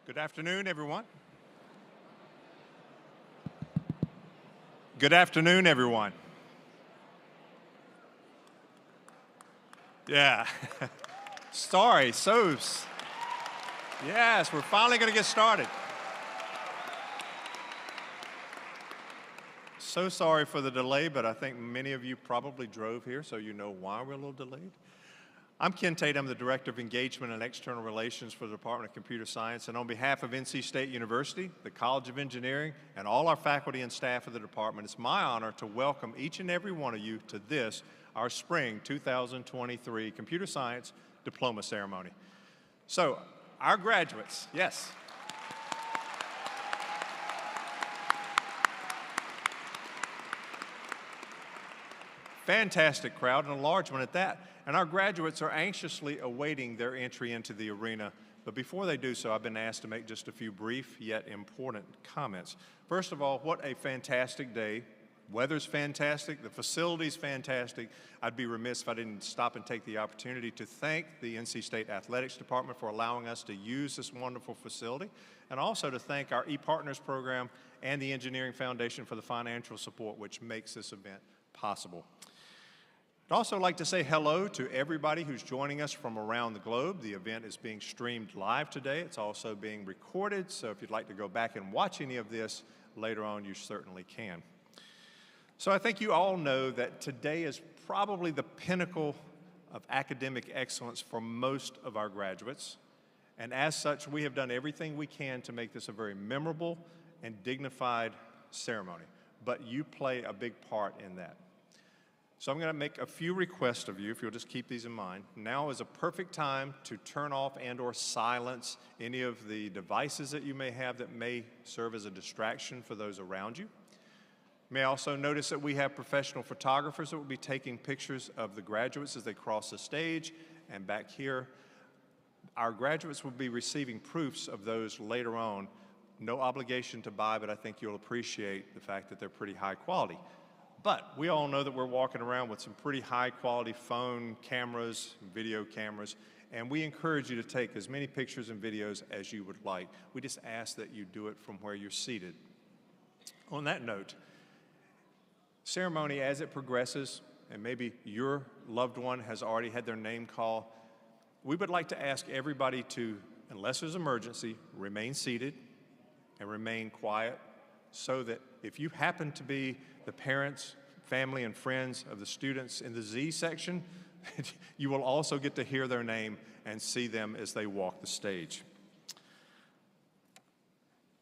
Good afternoon, everyone. Good afternoon, everyone. Yeah. Sorry, yes, we're finally going to get started. So sorry for the delay, but I think many of you probably drove here, so you know why we're a little delayed. I'm Ken Tate. I'm the Director of Engagement and External Relations for the Department of Computer Science, and on behalf of NC State University, the College of Engineering, and all our faculty and staff of the department, it's my honor to welcome each and every one of you to this, our Spring 2023 Computer Science Diploma Ceremony. So, our graduates, yes. Fantastic crowd, and a large one at that. And our graduates are anxiously awaiting their entry into the arena. But before they do so, I've been asked to make just a few brief yet important comments. First of all, what a fantastic day. Weather's fantastic, the facility's fantastic. I'd be remiss if I didn't stop and take the opportunity to thank the NC State Athletics Department for allowing us to use this wonderful facility, and also to thank our ePartners program and the Engineering Foundation for the financial support which makes this event possible. I'd also like to say hello to everybody who's joining us from around the globe. The event is being streamed live today. It's also being recorded, so if you'd like to go back and watch any of this later on, you certainly can. So I think you all know that today is probably the pinnacle of academic excellence for most of our graduates. And as such, we have done everything we can to make this a very memorable and dignified ceremony. But you play a big part in that. So I'm going to make a few requests of you, if you'll just keep these in mind. Now is a perfect time to turn off and or silence any of the devices that you may have that may serve as a distraction for those around you. You may also notice that we have professional photographers that will be taking pictures of the graduates as they cross the stage. And back here, our graduates will be receiving proofs of those later on. No obligation to buy, but I think you'll appreciate the fact that they're pretty high quality. But we all know that we're walking around with some pretty high-quality phone cameras, video cameras, and we encourage you to take as many pictures and videos as you would like. We just ask that you do it from where you're seated. On that note, ceremony as it progresses, and maybe your loved one has already had their name called, we would like to ask everybody to, unless there's an emergency, remain seated and remain quiet, so that if you happen to be the parents, family, and friends of the students in the Z section, you will also get to hear their name and see them as they walk the stage.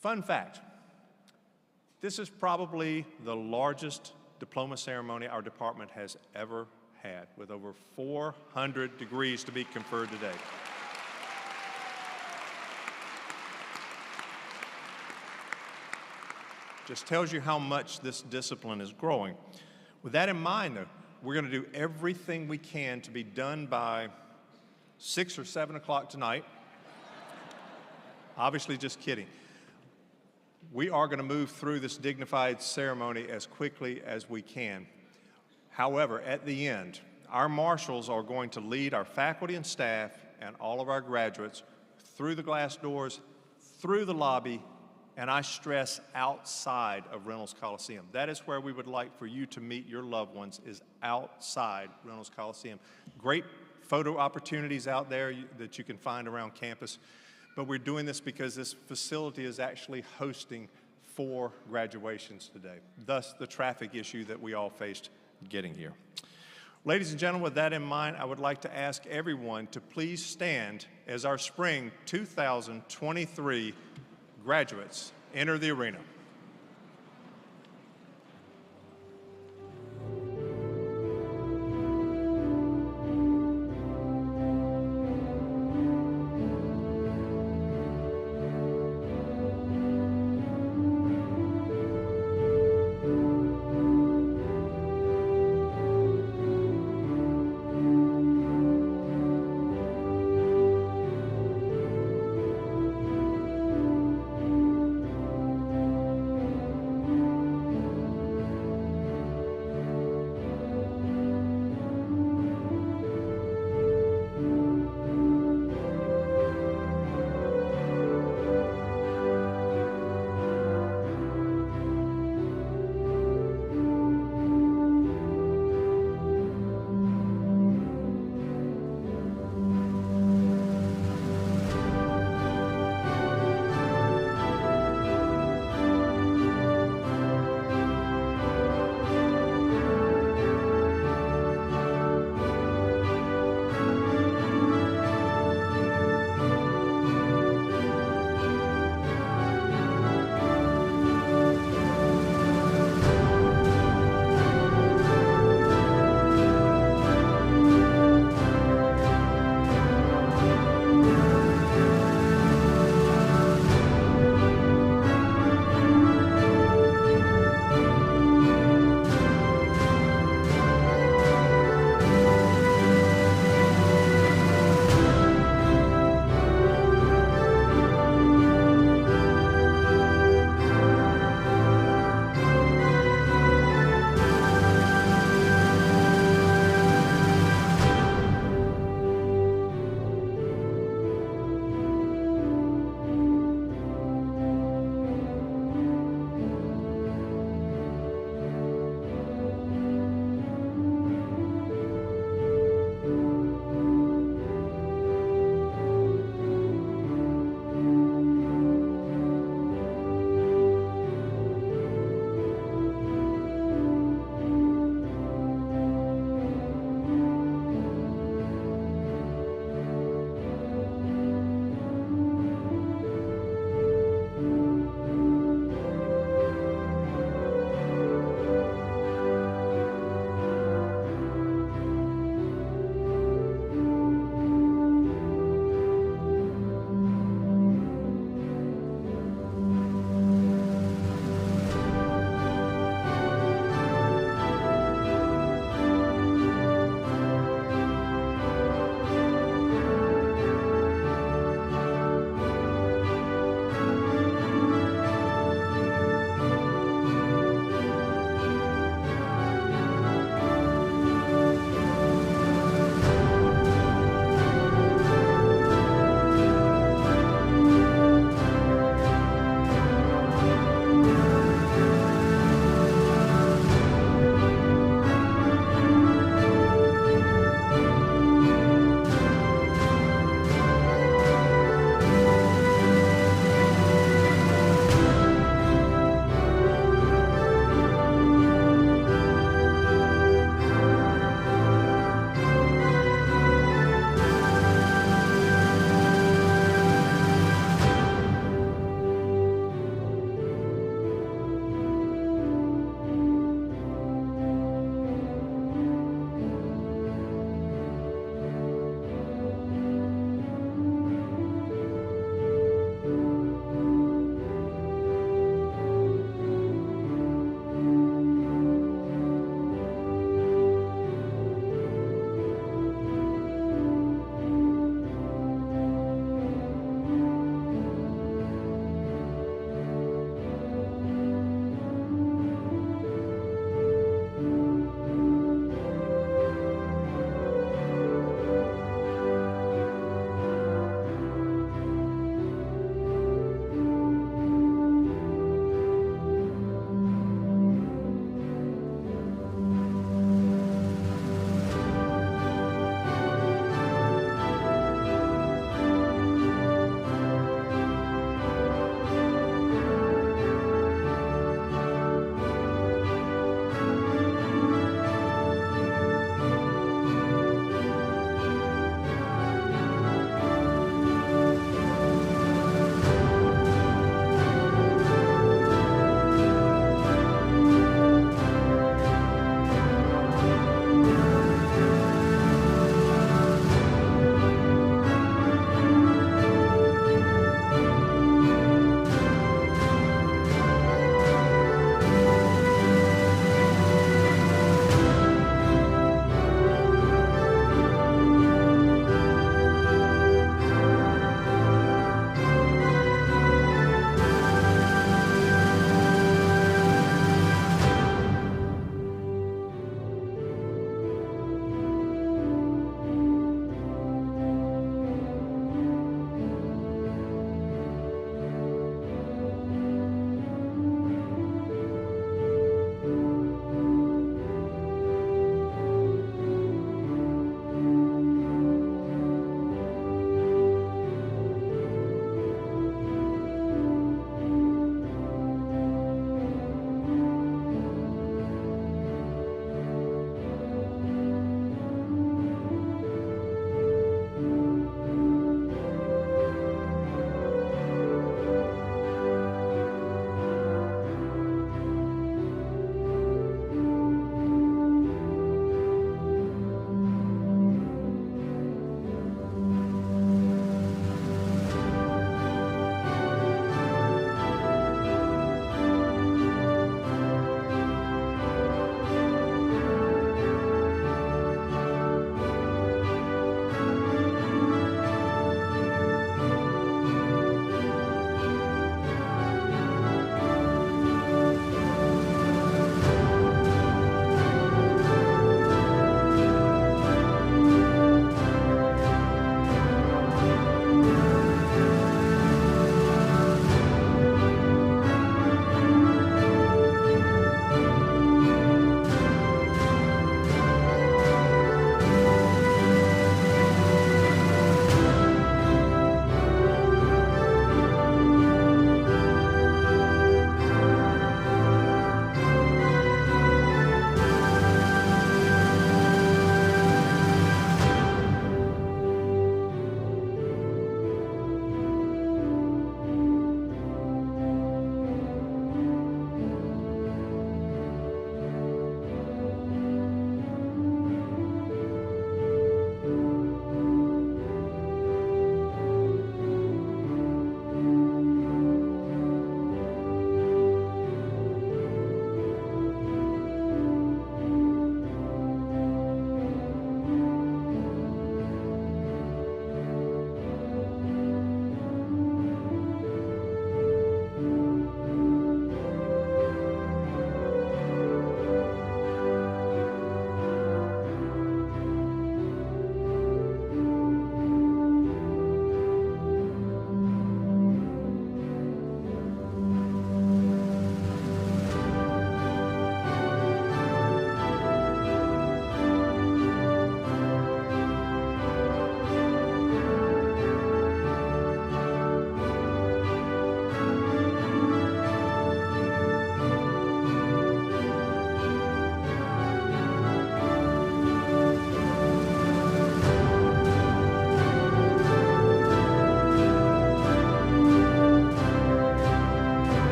Fun fact, this is probably the largest diploma ceremony our department has ever had, with over 400 degrees to be conferred today. Just tells you how much this discipline is growing. With that in mind, though, we're going to do everything we can to be done by 6 or 7 o'clock tonight. Obviously, just kidding. We are going to move through this dignified ceremony as quickly as we can. However, at the end, our marshals are going to lead our faculty and staff and all of our graduates through the glass doors, through the lobby, and I stress outside of Reynolds Coliseum. That is where we would like for you to meet your loved ones, is outside Reynolds Coliseum. Great photo opportunities out there that you can find around campus, but we're doing this because this facility is actually hosting 4 graduations today, thus the traffic issue that we all faced getting here. Ladies and gentlemen, with that in mind, I would like to ask everyone to please stand as our Spring 2023 graduates enter the arena.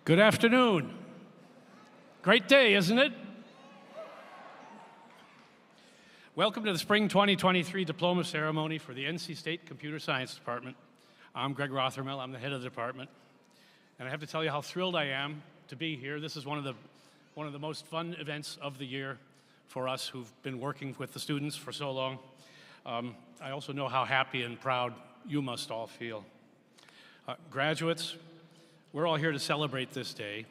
Good afternoon. Great day, isn't it? Welcome to the Spring 2023 Diploma Ceremony for the NC State Computer Science Department. I'm Greg Rothermel, I'm the head of the department. And I have to tell you how thrilled I am to be here. This is one of the most fun events of the year for us who've been working with the students for so long. I also know how happy and proud you must all feel. Graduates, we're all here to celebrate this day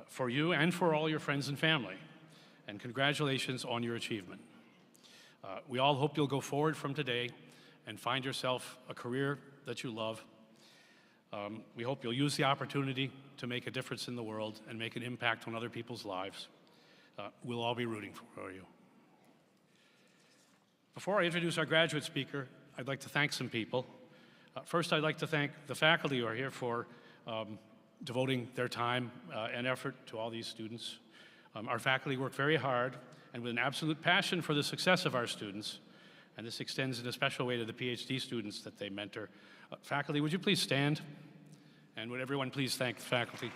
for you and for all your friends and family. And congratulations on your achievement. We all hope you'll go forward from today and find yourself a career that you love. We hope you'll use the opportunity to make a difference in the world and make an impact on other people's lives. We'll all be rooting for you. Before I introduce our graduate speaker, I'd like to thank some people. First, I'd like to thank the faculty who are here for devoting their time and effort to all these students. Our faculty work very hard and with an absolute passion for the success of our students, and this extends in a special way to the PhD students that they mentor. Faculty, would you please stand? And would everyone please thank the faculty?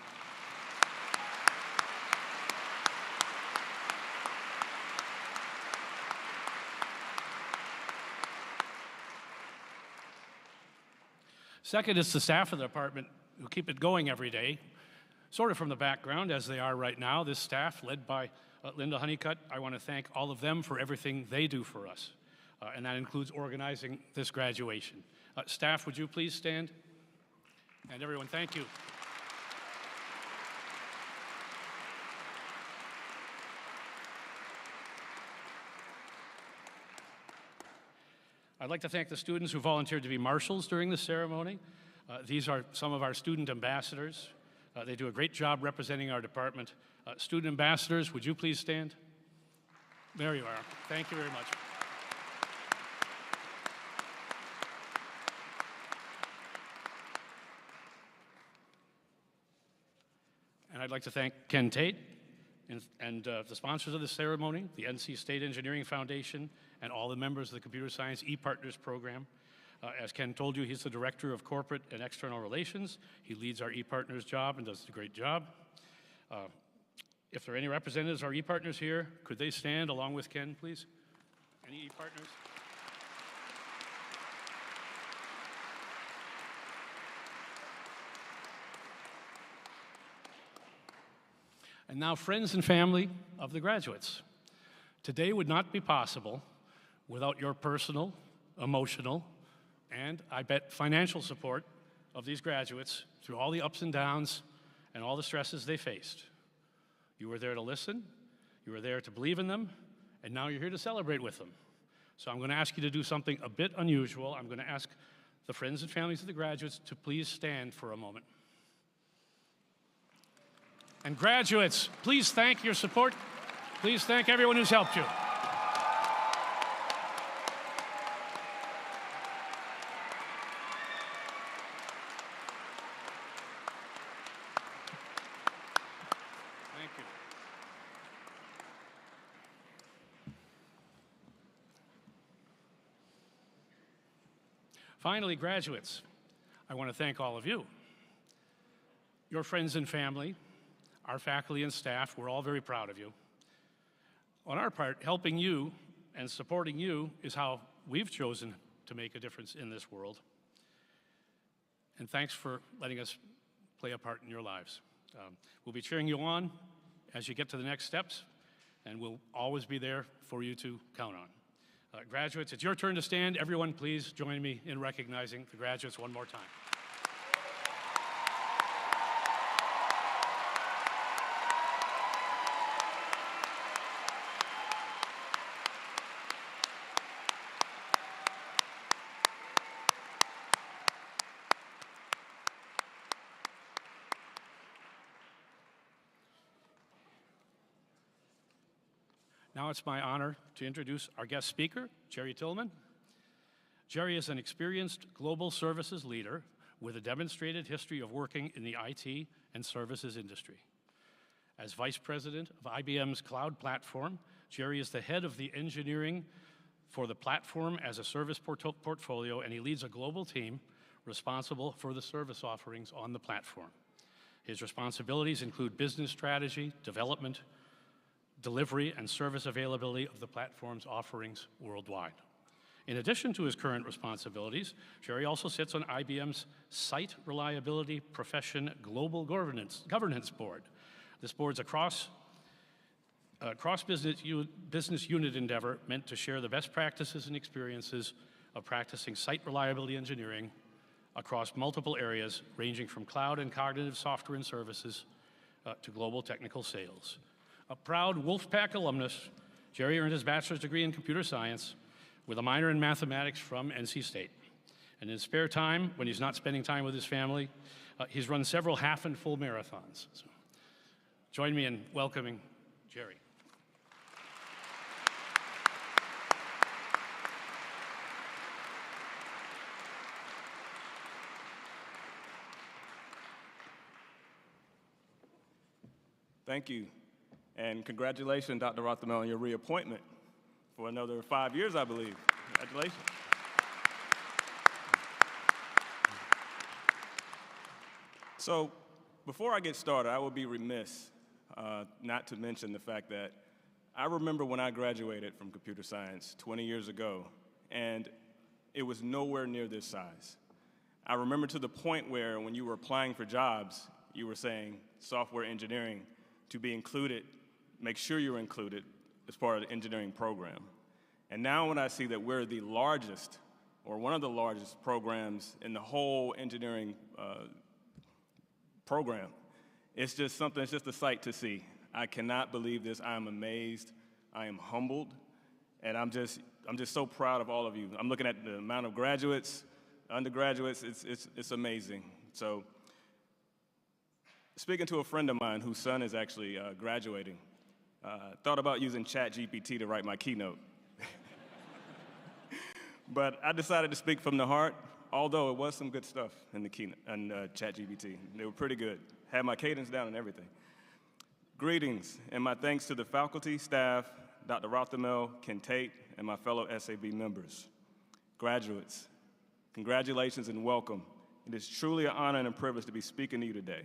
Second is the staff of the department who keep it going every day, sort of from the background as they are right now. This staff, led by Linda Honeycutt, I want to thank all of them for everything they do for us, and that includes organizing this graduation. Staff, would you please stand? And everyone, thank you. I'd like to thank the students who volunteered to be marshals during the ceremony. These are some of our student ambassadors. They do a great job representing our department. Student ambassadors, would you please stand? There you are. Thank you very much. And I'd like to thank Ken Tate and the sponsors of this ceremony, the NC State Engineering Foundation, and all the members of the Computer Science ePartners program. As Ken told you, he's the Director of Corporate and External Relations. He leads our ePartners job and does a great job. If there are any representatives of our ePartners here, could they stand along with Ken, please? Any ePartners? And now, friends and family of the graduates. Today would not be possible without your personal, emotional, and I bet financial support of these graduates through all the ups and downs and all the stresses they faced. You were there to listen, you were there to believe in them, and now you're here to celebrate with them. So I'm going to ask you to do something a bit unusual. I'm going to ask the friends and families of the graduates to please stand for a moment. And graduates, please thank your support. Please thank everyone who's helped you. Thank you. Finally, graduates, I want to thank all of you. Your friends and family, our faculty and staff, we're all very proud of you. On our part, helping you and supporting you is how we've chosen to make a difference in this world. And thanks for letting us play a part in your lives. We'll be cheering you on as you get to the next steps, and we'll always be there for you to count on. Graduates, it's your turn to stand. Everyone, please join me in recognizing the graduates one more time. Now it's my honor to introduce our guest speaker, Jerry Tillman. Jerry is an experienced global services leader with a demonstrated history of working in the IT and services industry. As Vice President of IBM's cloud platform, Jerry is the head of the engineering for the platform as a service portfolio, and he leads a global team responsible for the service offerings on the platform. His responsibilities include business strategy, development, delivery, and service availability of the platform's offerings worldwide. In addition to his current responsibilities, Jerry also sits on IBM's Site Reliability Profession Global Governance Board. This board's a cross-business unit endeavor meant to share the best practices and experiences of practicing site reliability engineering across multiple areas, ranging from cloud and cognitive software and services to global technical sales. A proud Wolfpack alumnus, Jerry earned his bachelor's degree in computer science with a minor in mathematics from NC State. And in his spare time, when he's not spending time with his family, he's run several half and full marathons. So, join me in welcoming Jerry. Thank you, and congratulations, Dr. Rothermel, on your reappointment for another 5 years, I believe. Congratulations. So, before I get started, I would be remiss not to mention the fact that I remember when I graduated from computer science 20 years ago, and it was nowhere near this size. I remember to the point where when you were applying for jobs, you were saying software engineering to be included, make sure you're included as part of the engineering program. And now when I see that we're the largest, or one of the largest programs in the whole engineering program, it's just something, it's just a sight to see. I cannot believe this. I am amazed. I am humbled. And I'm just so proud of all of you. I'm looking at the amount of graduates, undergraduates, it's amazing. So, speaking to a friend of mine whose son is actually graduating, thought about using ChatGPT to write my keynote. But I decided to speak from the heart, although it was some good stuff in the keynote and ChatGPT. They were pretty good. Had my cadence down and everything. Greetings, and my thanks to the faculty, staff, Dr. Rothermel, Ken Tate, and my fellow SAB members. Graduates, congratulations and welcome. It is truly an honor and a privilege to be speaking to you today.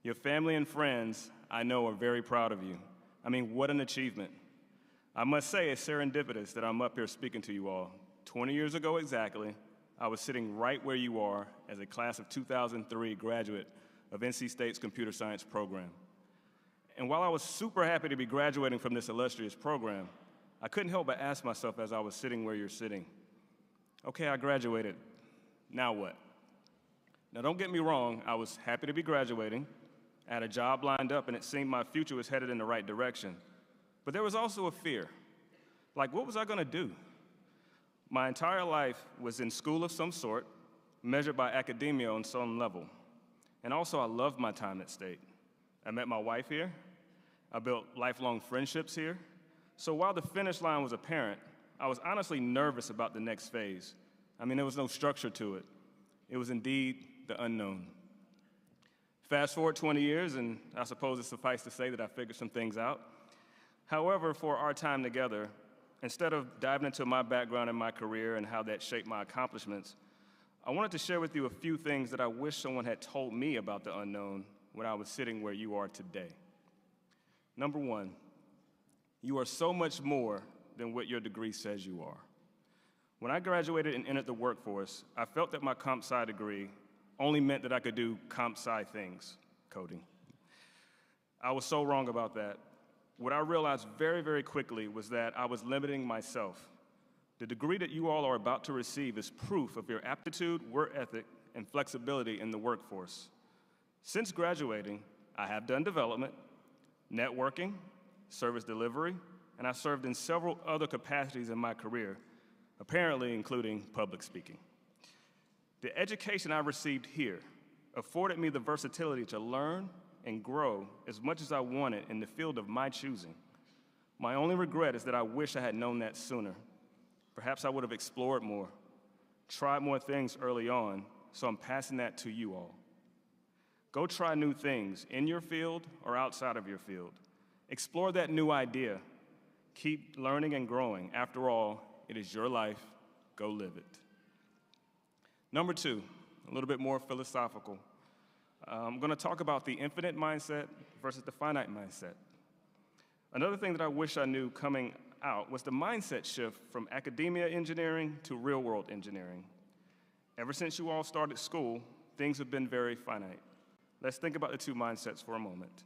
Your family and friends, I know, are very proud of you. I mean, what an achievement. I must say it's serendipitous that I'm up here speaking to you all. 20 years ago exactly, I was sitting right where you are as a class of 2003 graduate of NC State's computer science program. And while I was super happy to be graduating from this illustrious program, I couldn't help but ask myself as I was sitting where you're sitting, okay, I graduated, now what? Now don't get me wrong, I was happy to be graduating. I had a job lined up, and it seemed my future was headed in the right direction. But there was also a fear. Like, what was I going to do? My entire life was in school of some sort, measured by academia on some level. And also, I loved my time at State. I met my wife here. I built lifelong friendships here. So while the finish line was apparent, I was honestly nervous about the next phase. I mean, there was no structure to it. It was indeed the unknown. Fast forward 20 years, and I suppose it's suffice to say that I figured some things out. However, for our time together, instead of diving into my background and my career and how that shaped my accomplishments, I wanted to share with you a few things that I wish someone had told me about the unknown when I was sitting where you are today. Number one, you are so much more than what your degree says you are. When I graduated and entered the workforce, I felt that my comp sci degree only meant that I could do comp sci things, coding. I was so wrong about that. What I realized very, very quickly was that I was limiting myself. The degree that you all are about to receive is proof of your aptitude, work ethic, and flexibility in the workforce. Since graduating, I have done development, networking, service delivery, and I've served in several other capacities in my career, apparently including public speaking. The education I received here afforded me the versatility to learn and grow as much as I wanted in the field of my choosing. My only regret is that I wish I had known that sooner. Perhaps I would have explored more, tried more things early on, so I'm passing that to you all. Go try new things in your field or outside of your field. Explore that new idea. Keep learning and growing. After all, it is your life. Go live it. Number two, a little bit more philosophical. I'm going to talk about the infinite mindset versus the finite mindset. Another thing that I wish I knew coming out was the mindset shift from academia engineering to real-world engineering. Ever since you all started school, things have been very finite. Let's think about the two mindsets for a moment.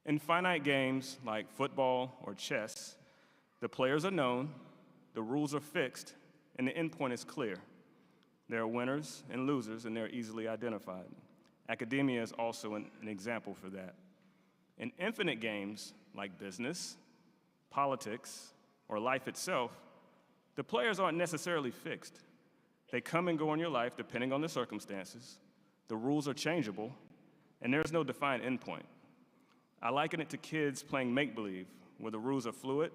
In finite games like football or chess, the players are known, the rules are fixed, and the endpoint is clear. There are winners and losers, and they're easily identified. Academia is also an example for that. In infinite games like business, politics, or life itself, the players aren't necessarily fixed. They come and go in your life depending on the circumstances. The rules are changeable, and there's no defined endpoint. I liken it to kids playing make-believe, where the rules are fluid,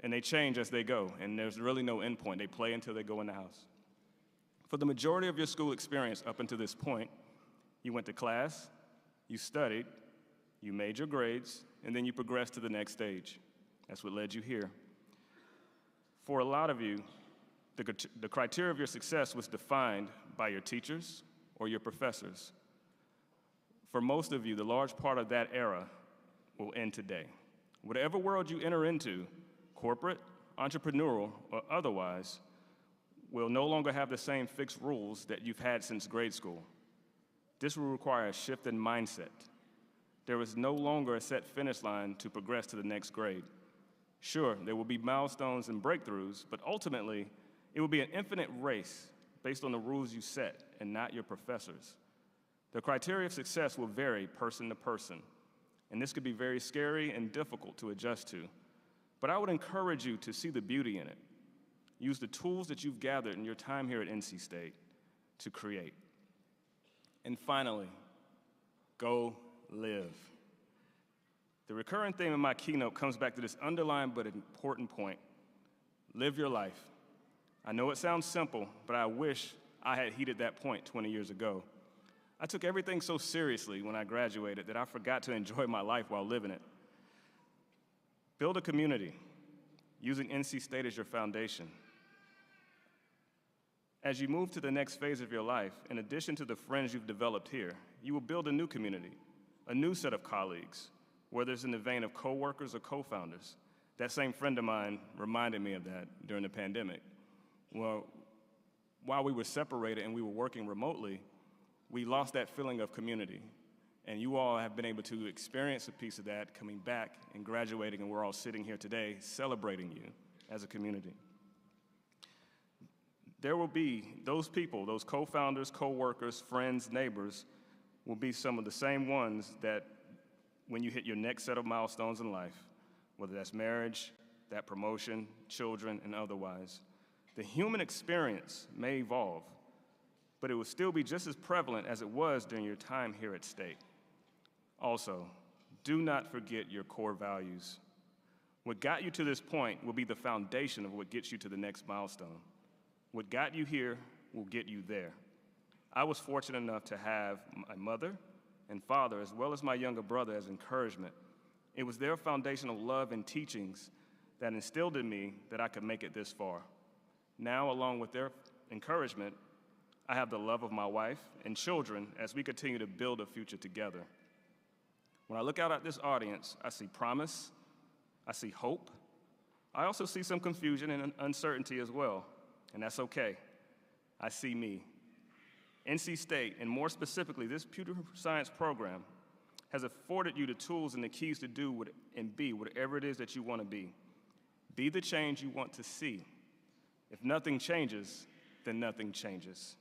and they change as they go, and there's really no endpoint. They play until they go in the house. For the majority of your school experience up until this point, you went to class, you studied, you made your grades, and then you progressed to the next stage. That's what led you here. For a lot of you, the criteria of your success was defined by your teachers or your professors. For most of you, the large part of that era will end today. Whatever world you enter into, corporate, entrepreneurial, or otherwise, will no longer have the same fixed rules that you've had since grade school. This will require a shift in mindset. There is no longer a set finish line to progress to the next grade. Sure, there will be milestones and breakthroughs, but ultimately, it will be an infinite race based on the rules you set and not your professors. The criteria of success will vary person to person, and this could be very scary and difficult to adjust to. But I would encourage you to see the beauty in it. Use the tools that you've gathered in your time here at NC State to create. And finally, go live. The recurring theme in my keynote comes back to this underlying but important point. Live your life. I know it sounds simple, but I wish I had heeded that point 20 years ago. I took everything so seriously when I graduated that I forgot to enjoy my life while living it. Build a community, using NC State as your foundation. As you move to the next phase of your life, in addition to the friends you've developed here, you will build a new community, a new set of colleagues, whether it's in the vein of coworkers or co-founders. That same friend of mine reminded me of that during the pandemic. Well, while we were separated and we were working remotely, we lost that feeling of community. And you all have been able to experience a piece of that coming back and graduating, and we're all sitting here today celebrating you as a community. There will be those people, those co-founders, co-workers, friends, neighbors, will be some of the same ones that when you hit your next set of milestones in life, whether that's marriage, that promotion, children, and otherwise, the human experience may evolve, but it will still be just as prevalent as it was during your time here at State. Also, do not forget your core values. What got you to this point will be the foundation of what gets you to the next milestone. What got you here will get you there. I was fortunate enough to have my mother and father, as well as my younger brother, as encouragement. It was their foundational love and teachings that instilled in me that I could make it this far. Now, along with their encouragement, I have the love of my wife and children as we continue to build a future together. When I look out at this audience, I see promise, I see hope. I also see some confusion and uncertainty as well, and that's okay. I see me. NC State, and more specifically, this computer science program, has afforded you the tools and the keys to do and be whatever it is that you want to be. Be the change you want to see. If nothing changes, then nothing changes.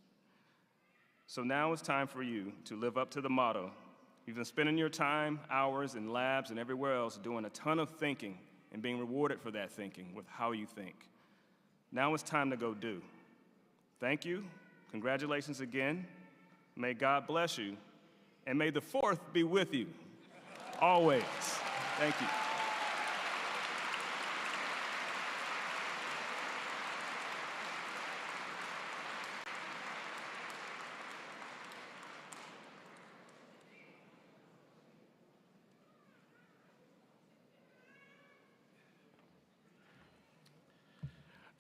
So now it's time for you to live up to the motto. You've been spending your time, hours, in labs and everywhere else doing a ton of thinking and being rewarded for that thinking with how you think. Now it's time to go do. Thank you. Congratulations again. May God bless you. And may the 4th be with you. Always. Thank you.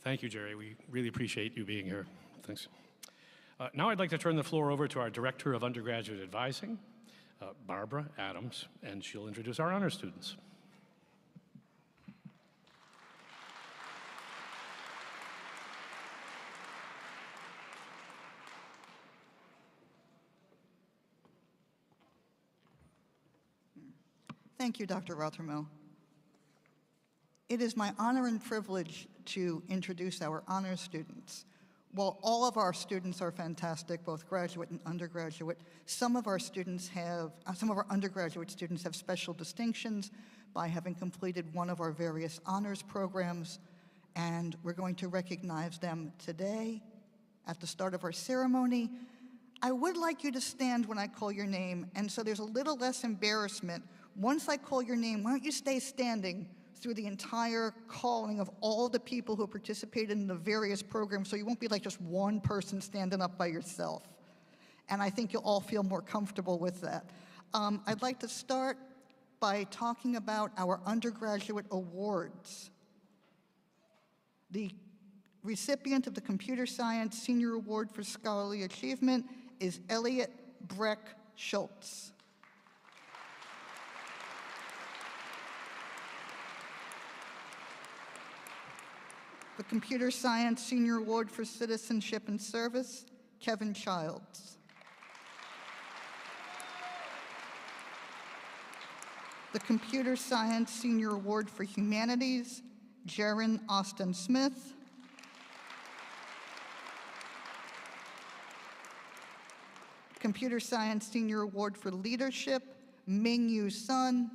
Thank you, Jerry. We really appreciate you being here. Thanks. Now I'd like to turn the floor over to our Director of Undergraduate Advising, Barbara Adams, and she'll introduce our honor students. Thank you, Dr. Rothermel. It is my honor and privilege to introduce our honor students. While all of our students are fantastic, both graduate and undergraduate, some of our undergraduate students have special distinctions by having completed one of our various honors programs, and we're going to recognize them today at the start of our ceremony. I would like you to stand when I call your name, and so there's a little less embarrassment. Once I call your name, why don't you stay standing through the entire calling of all the people who participated in the various programs, so you won't be like just one person standing up by yourself. And I think you'll all feel more comfortable with that. I'd like to start by talking about our undergraduate awards. The recipient of the Computer Science Senior Award for Scholarly Achievement is Elliot Breck Schultz. The Computer Science Senior Award for Citizenship and Service, Kevin Childs. The Computer Science Senior Award for Humanities, Jaron Austin Smith. Computer Science Senior Award for Leadership, Ming-Yu Sun.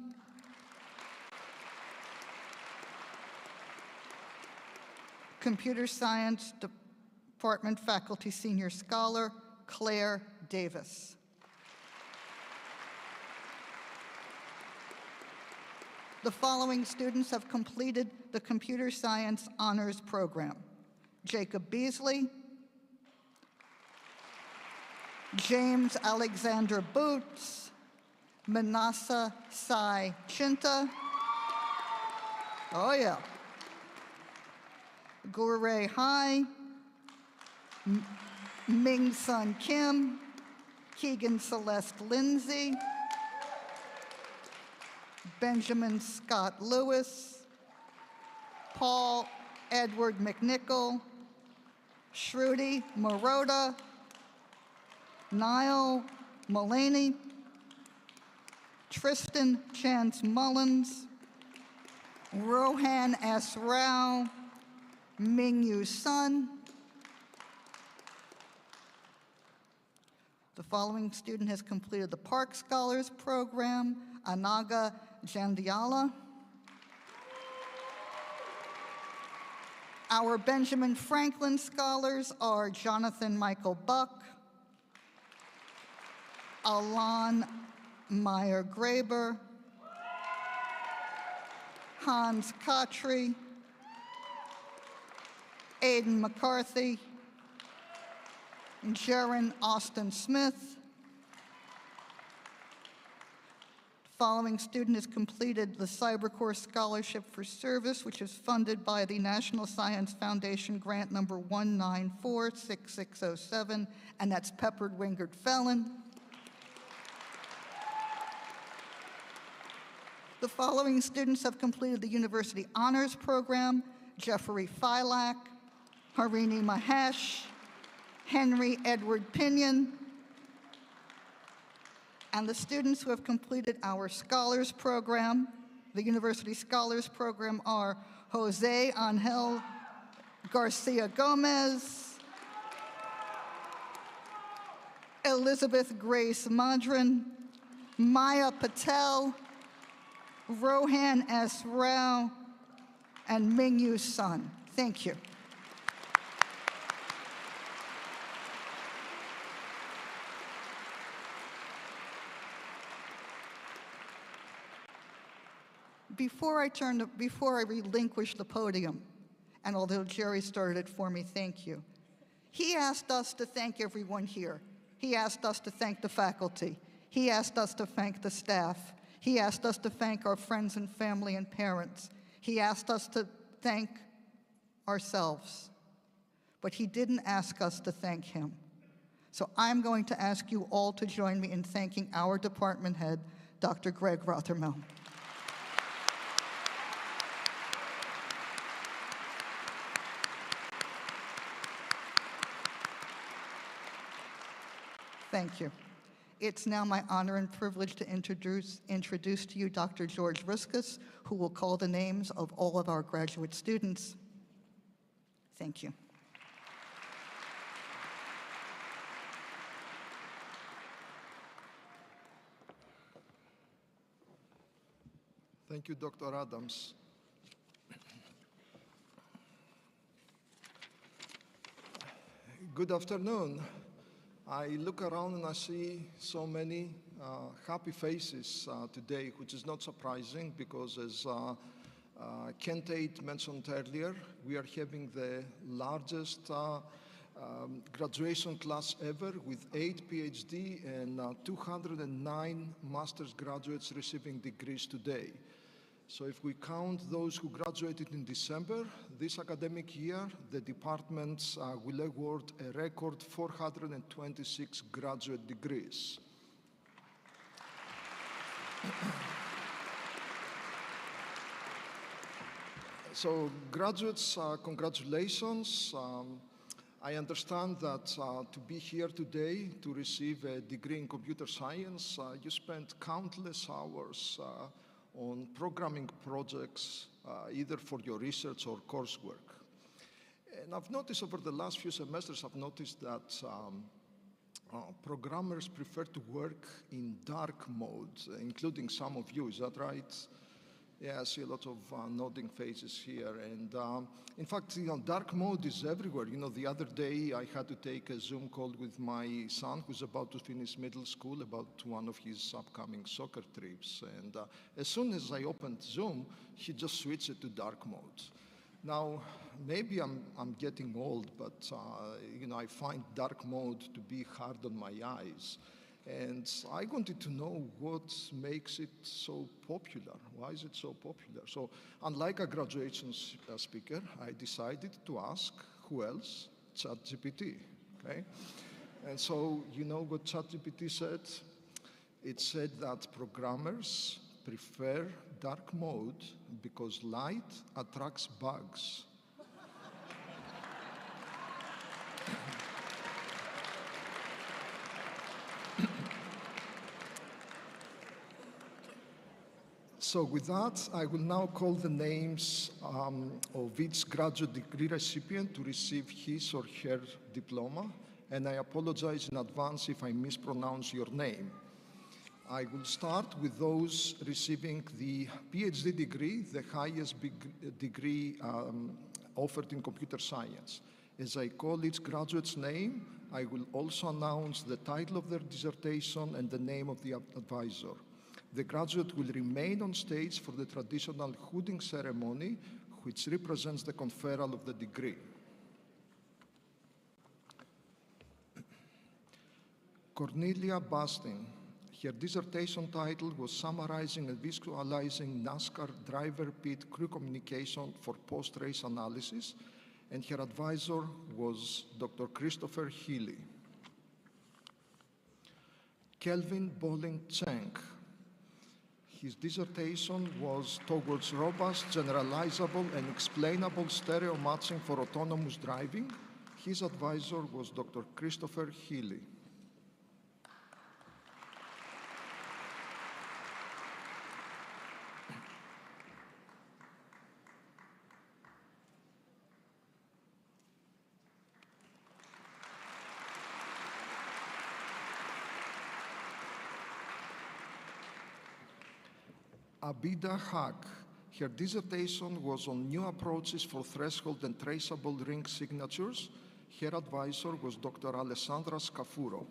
Computer Science Department Faculty Senior Scholar, Claire Davis. The following students have completed the Computer Science Honors Program: Jacob Beasley, James Alexander Boots, Manasa Sai Chinta, oh yeah, Gore Hai, Ming Sun Kim, Keegan Celeste Lindsay, Benjamin Scott Lewis, Paul Edward McNichol, Shruti Maroda, Niall Mullaney, Tristan Chance Mullins, Rohan S. Rao, Ming-Yu Sun. The following student has completed the Park Scholars Program, Anaga Jandiala. Our Benjamin Franklin Scholars are Jonathan Michael Buck, Alan Meyer Graber, Hans Kotry, Aidan McCarthy, Jaron Austin Smith. The following student has completed the Cybercore Scholarship for Service, which is funded by the National Science Foundation grant number 1946607, and that's Peppered Wingard Felon. The following students have completed the University Honors Program: Jeffrey Filak, Harini Mahesh, Henry Edward Pinion. And the students who have completed our Scholars Program, the University Scholars Program, are Jose Angel Garcia Gomez, Elizabeth Grace Madron, Maya Patel, Rohan S. Rao, and Ming-Yu Sun. Thank you. Before I relinquish the podium, and although Jerry started it for me, thank you. He asked us to thank everyone here. He asked us to thank the faculty. He asked us to thank the staff. He asked us to thank our friends and family and parents. He asked us to thank ourselves. But he didn't ask us to thank him. So I'm going to ask you all to join me in thanking our department head, Dr. Greg Rothermel. Thank you. It's now my honor and privilege to introduce to you Dr. George Riskus, who will call the names of all of our graduate students. Thank you. Thank you, Dr. Adams. Good afternoon. I look around and I see so many happy faces today, which is not surprising because as Kent Tate mentioned earlier, we are having the largest graduation class ever with 8 PhD and 209 master's graduates receiving degrees today. So if we count those who graduated in December, this academic year, the departments will award a record 426 graduate degrees. So graduates, congratulations. I understand that to be here today to receive a degree in computer science, you spent countless hours on programming projects, either for your research or coursework. And I've noticed over the last few semesters, I've noticed that programmers prefer to work in dark mode, including some of you, is that right? Yeah, I see a lot of nodding faces here. And in fact, dark mode is everywhere. The other day I had to take a Zoom call with my son who's about to finish middle school about one of his upcoming soccer trips. And as soon as I opened Zoom, he just switched it to dark mode. Now, maybe I'm getting old, but I find dark mode to be hard on my eyes. And I wanted to know what makes it so popular. Why is it so popular? So unlike a graduation speaker, I decided to ask, who else? ChatGPT, okay? And so you know what ChatGPT said? It said that programmers prefer dark mode because light attracts bugs. So with that, I will now call the names of each graduate degree recipient to receive his or her diploma, and I apologize in advance if I mispronounce your name. I will start with those receiving the PhD degree, the highest degree offered in computer science. As I call each graduate's name, I will also announce the title of their dissertation and the name of the advisor. The graduate will remain on stage for the traditional hooding ceremony, which represents the conferral of the degree. Cornelia Bastin. Her dissertation title was Summarizing and Visualizing NASCAR Driver Pit Crew Communication for Post-Race Analysis, and her advisor was Dr. Christopher Healy. Kelvin Bolin Cheng. His dissertation was towards robust, generalizable, and explainable stereo matching for autonomous driving. His advisor was Dr. Christopher Healy. Abida Haq. Her dissertation was on new approaches for threshold and traceable ring signatures. Her advisor was Dr. Alessandra Scafuro.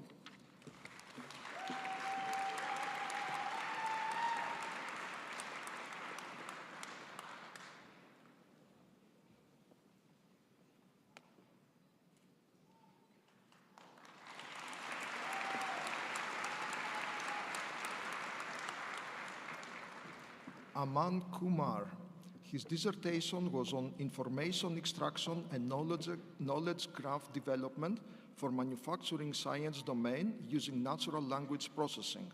Aman Kumar. His dissertation was on information extraction and knowledge graph development for manufacturing science domain using natural language processing.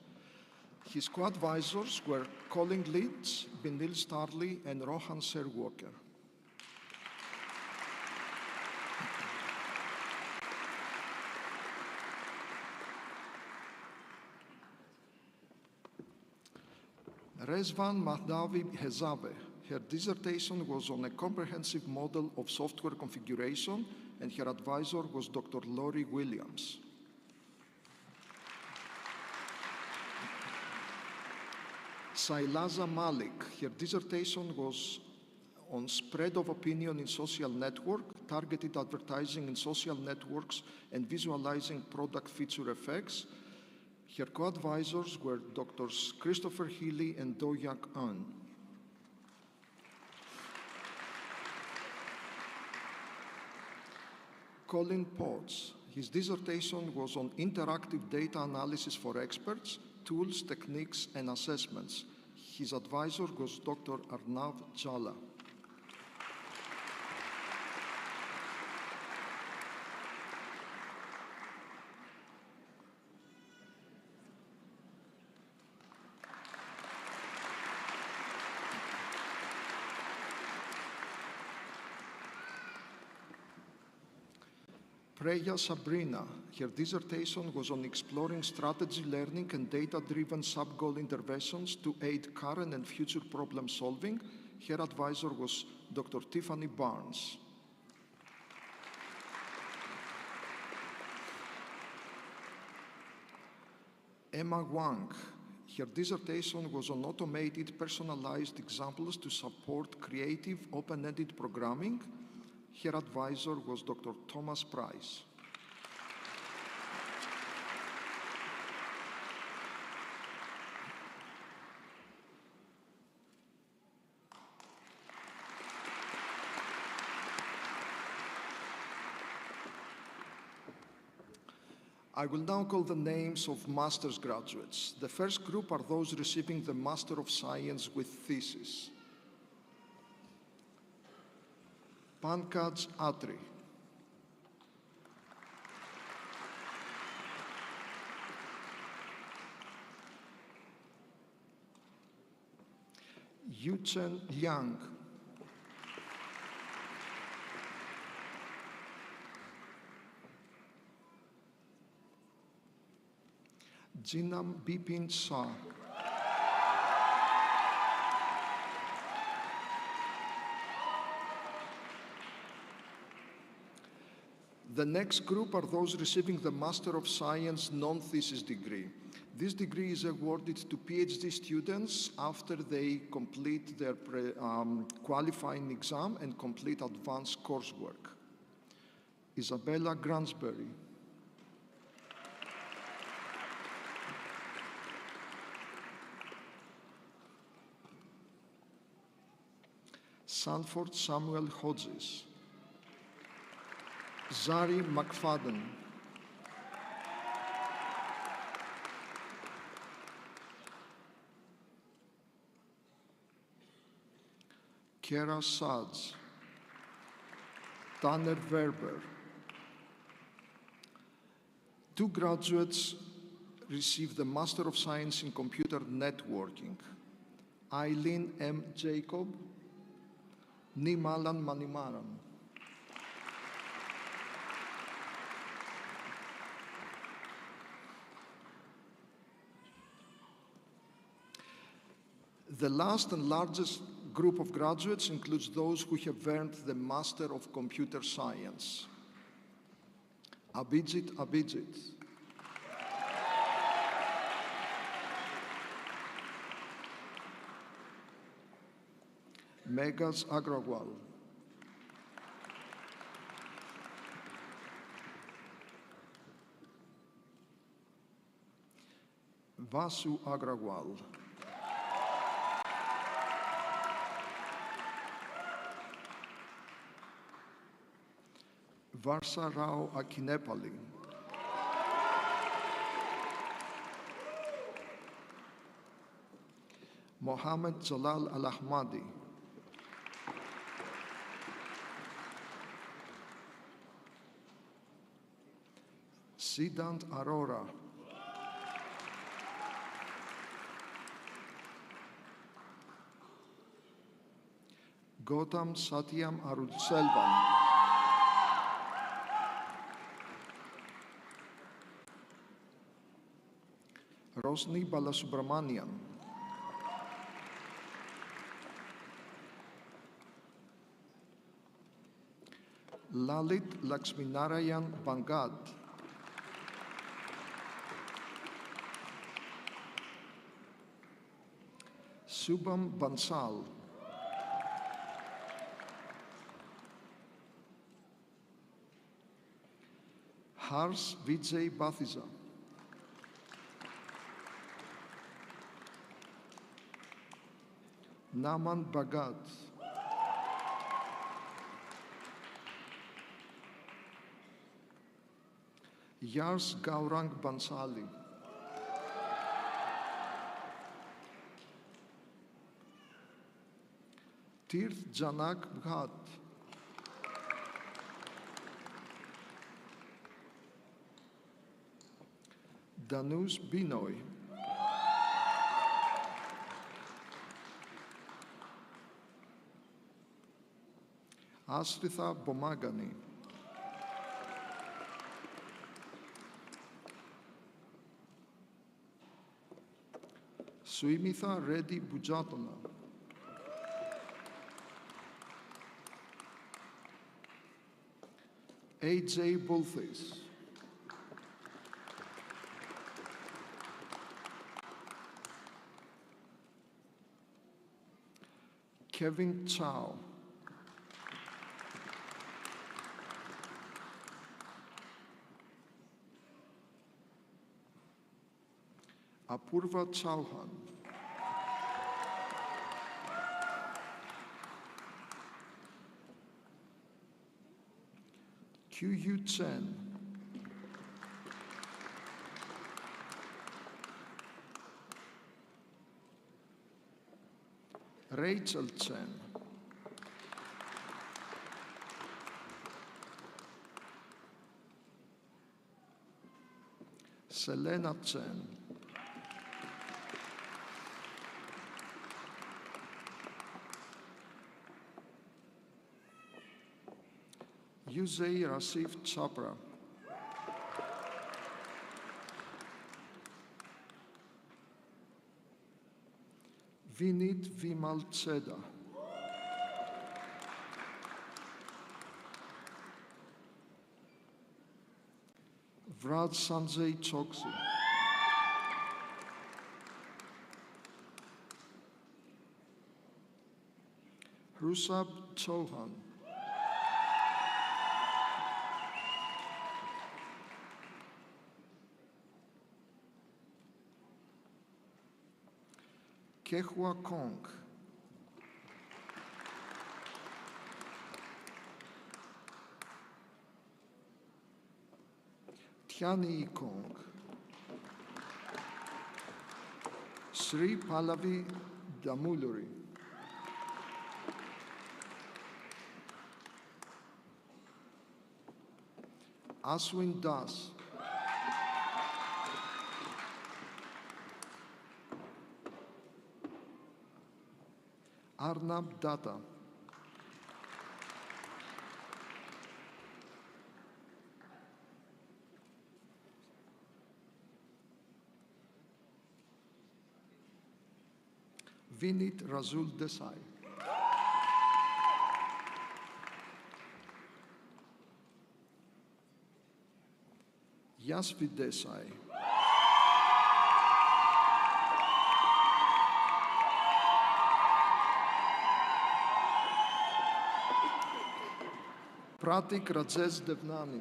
His co-advisors were Colin Leeds, Binil Starley, and Rohan Serwalker. Rezvan Mahdavi Hezave. Her dissertation was on a comprehensive model of software configuration, and her advisor was Dr. Laurie Williams. Sailaza Malik. Her dissertation was on spread of opinion in social network, targeted advertising in social networks, and visualizing product feature effects. Her co-advisors were Drs. Christopher Healy and Do-Yak An. Colin Potts. His dissertation was on interactive data analysis for experts, tools, techniques, and assessments. His advisor was Dr. Arnav Jala. Preya Sabrina. Her dissertation was on exploring strategy learning and data-driven sub-goal interventions to aid current and future problem solving. Her advisor was Dr. Tiffany Barnes. Emma Wang. Her dissertation was on automated personalized examples to support creative open-ended programming. Her advisor was Dr. Thomas Price. I will now call the names of master's graduates. The first group are those receiving the Master of Science with thesis. Pankaj Atri. Yuchen Liang. Jinam Bipin Shah. The next group are those receiving the Master of Science non-thesis degree. This degree is awarded to PhD students after they complete their qualifying exam and complete advanced coursework. Isabella Gransbury. Sanford Samuel Hodges. Zari McFadden. Kara Sads. Tanner Verber. Two graduates received the Master of Science in Computer Networking. Eileen M. Jacob, Nimalan Manimaran. The last and largest group of graduates includes those who have earned the Master of Computer Science. Abhijit Abhijit. Meghas Agrawal. Vasu Agrawal. Varsa Rao Akinepali. Mohammed Jalal Al-Ahmadi. Siddhant Arora. Gautam Satyam Arulselvam. Rosni Balasubramanian. Lalit Lakshminarayan Bangad. Subham Bansal. Hars Vijay Bathiza. Naman Bhagat. Yars Gaurang Bansali. Tirth Janak Bhat. Danush Binoy. Asritha Bomagani. Suimitha Reddy Bujatona. A.J. Bulthis. Kevin Chow. Apurva Chauhan. Q.U. Chen. Rachel Chen. Selena Chen. Yusei Rasif Chopra. Vinit Vimal Cheda. Vraj Sanjay Chokshi. Rusab Chauhan. Kehua Kong. Tiani Kong. Sri Pallavi Damuluri. Aswin Das. Arnab Datta. Vinit Razul Desai. Yasvi Desai. Pratik Rajesh Devnani.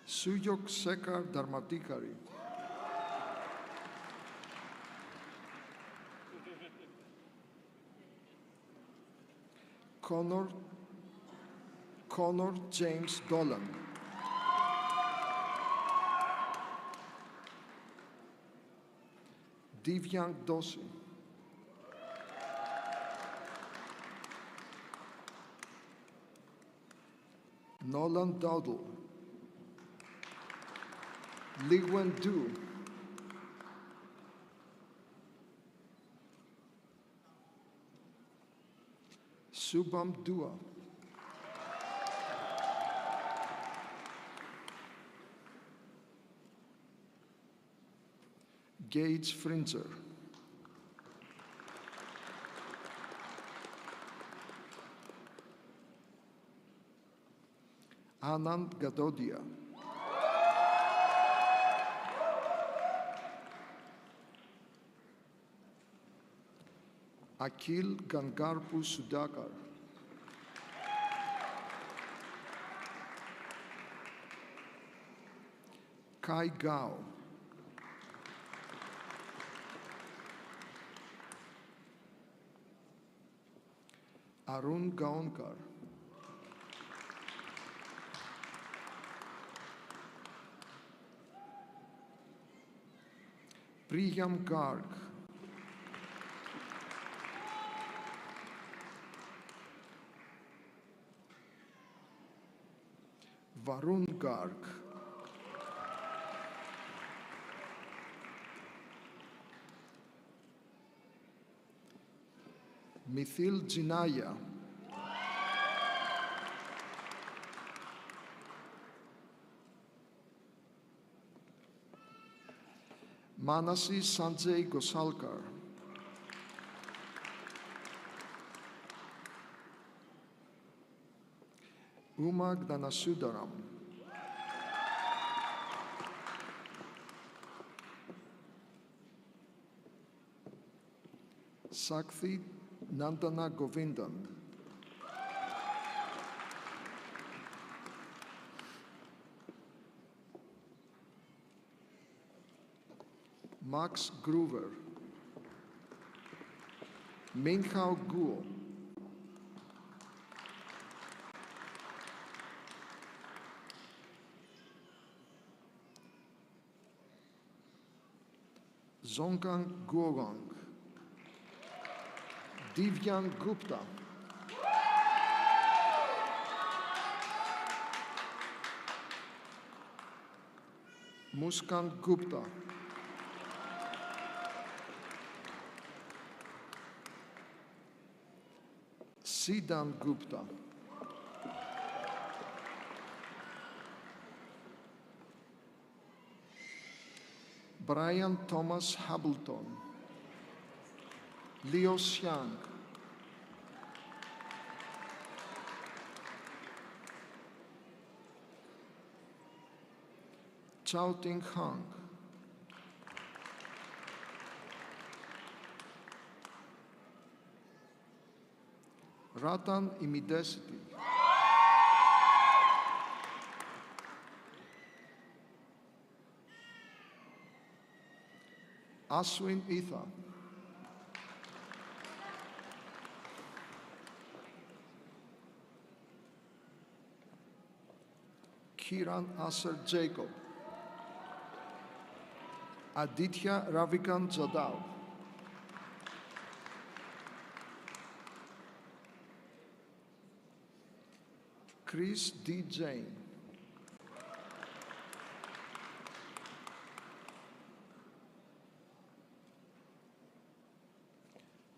Suyok Sekar Dharmadikari. Connor James Dolan. Divyang Doshi. Nolan Dowdle, Liwen Du, Subham Dua, Gage Frinzer, Anand Gadodia, Akhil Gangarpu Sudhakar, Kai Gao, Arun Gaonkar, Priyam Garg, Varun Garg, Mithil Jinaya, Manasi Sanjay Gosalkar, Uma Gnanasudaram, Sakthi Nandana Govindan, Max Groover, Minghao Guo, Zongang Guogang, Divyang Gupta, Muskan Gupta, Siddhan Gupta, Brian Thomas Hamilton, Leo Xiang, Chao Ting Hang, Ratan Imidesity, Aswin Itha, Kiran Asar Jacob, Aditya Ravikant Jadhav, Chris D. Jain,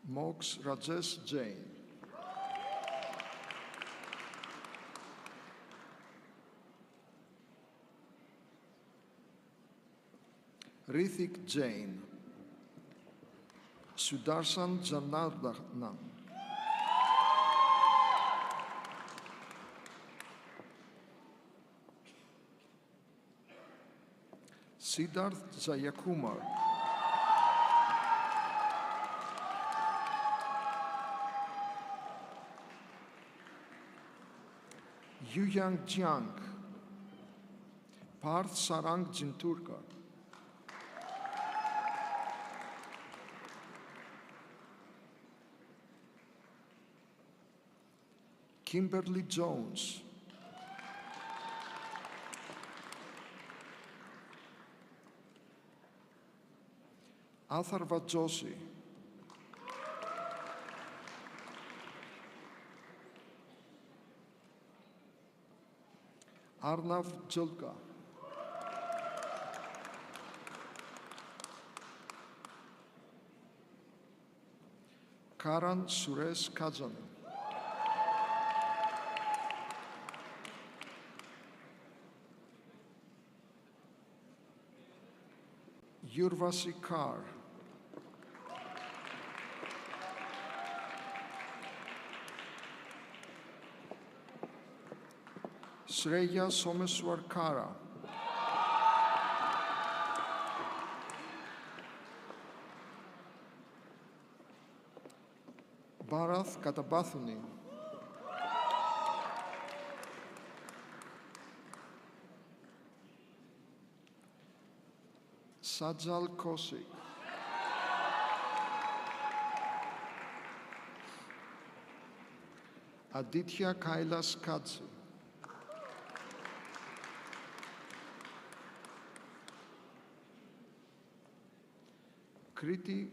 Mox Rajesh Jain, Rithik Jain, Sudarshan Janardhanan, Siddharth Jayakumar, Yuyang Jiang, Parth Sarang Jinturkar, Kimberly Jones, Atharva Joshi, Arnav Julka. Karan Suresh Kajani. Yurvasi Kar. Shreya Someswar Kara. Bharath Katabathuni. Sajal Kosik. Aditya Kailas Katsu. Kriti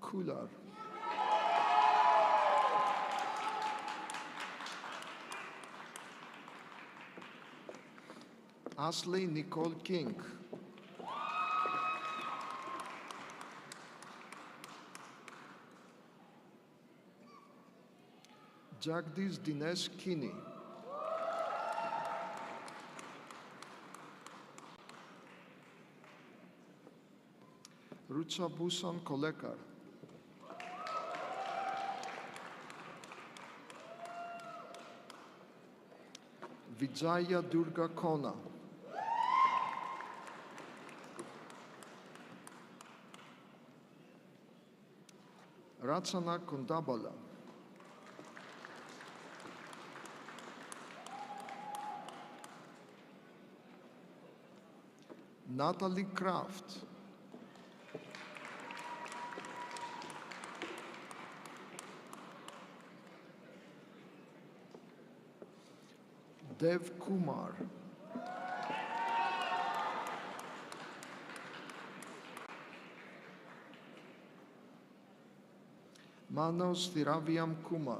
Kular. Ashley Nicole King. Jagdish Dinesh Kini. Rucha Bhusan Kolekar. Vijaya Durga Kona. Rachana Kundabala. Natalie Kraft. Dev Kumar. Manos Thiraviam Kumar.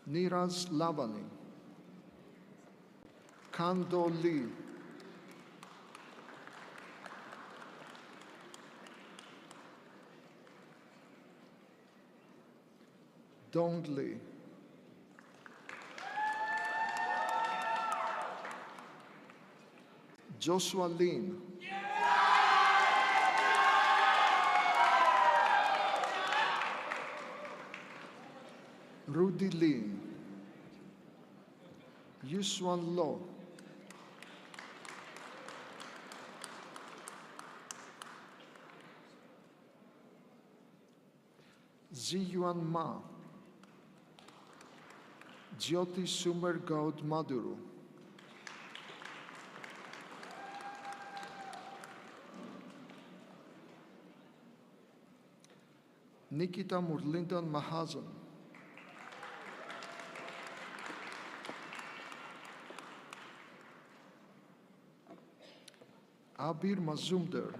Niraj Lavani. Kando Lee. Dong Lee. Joshua Lin. Rudy Lin. Yuswan Lo. Ziyuan Ma. Jyoti Sumer Gaud Maduru. Nikita Murlindan Mahajan. Abir Mazumder.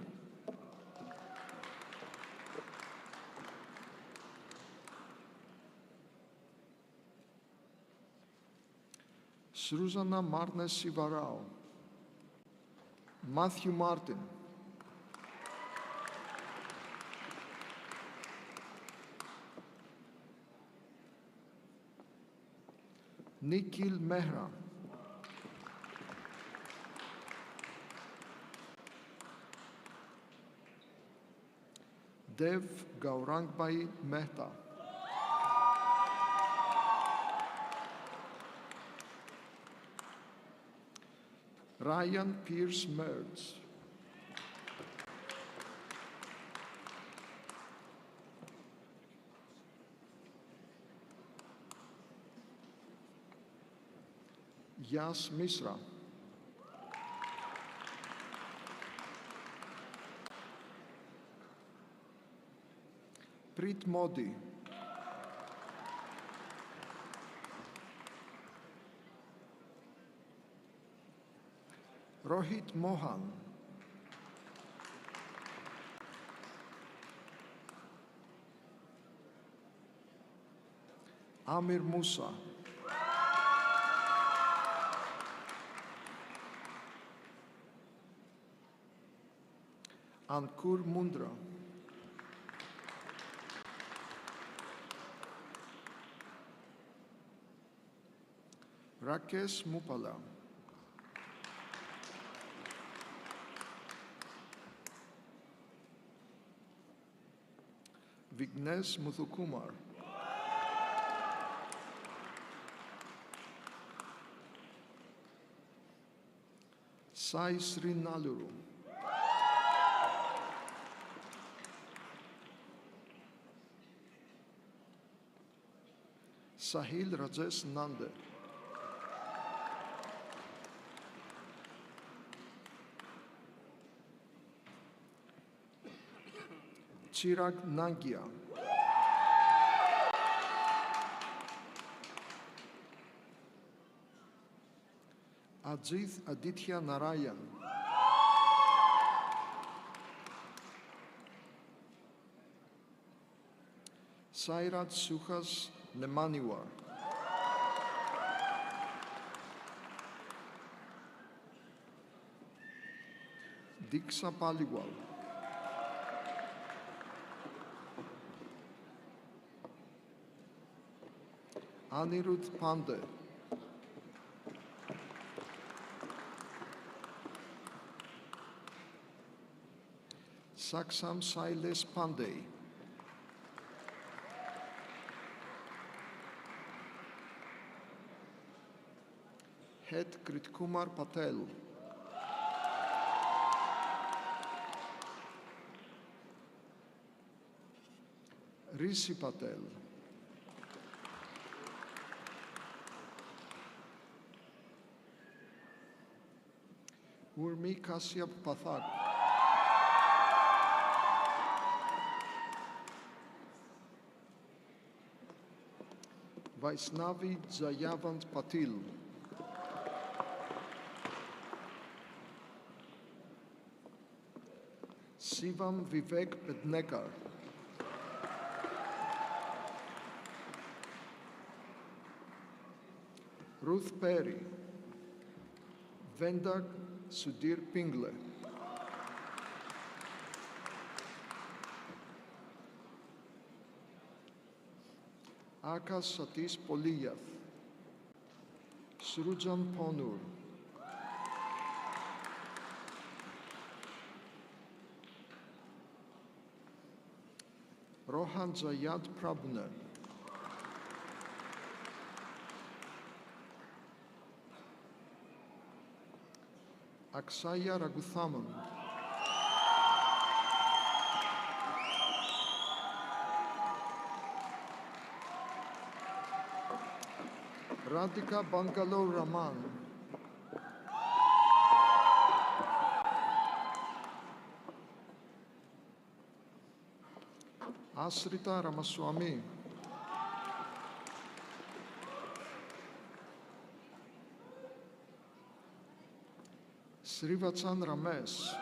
Sruzana Marnes Sivarao. Matthew Martin. Nikhil Mehra. Dev Gaurangbai Mehta. Ryan Pierce Mertz. Yas Misra. Preet Modi. Rohit Mohan. Amir Musa, Ankur Mundra, Rakesh Mupala, Vignesh Muthukumar, Sai Srinaluru, Sahil Rajesh Nande, Chirag Nangia, Ajit Aditya Narayan, Sairat Suhas Nemaniwar, Diksha Paliwal, Anirudh Pandey, Saksam Sailes Pandey, Het Kritkumar Patel, Rishi Patel, Urmi Kasyap Pathak, Vaisnavi Jayavant Patil, Shivam Vivek Pednekar, Ruth Perry, Vendak Sudhir Pingle, Akash Satish Poliyath, Srujan Ponur, Rohan Jayat Prabhuner, Aksaya Raghuthaman, Radhika Bangalo Raman, Asrita Ramaswamy, Srivachan Ramesh,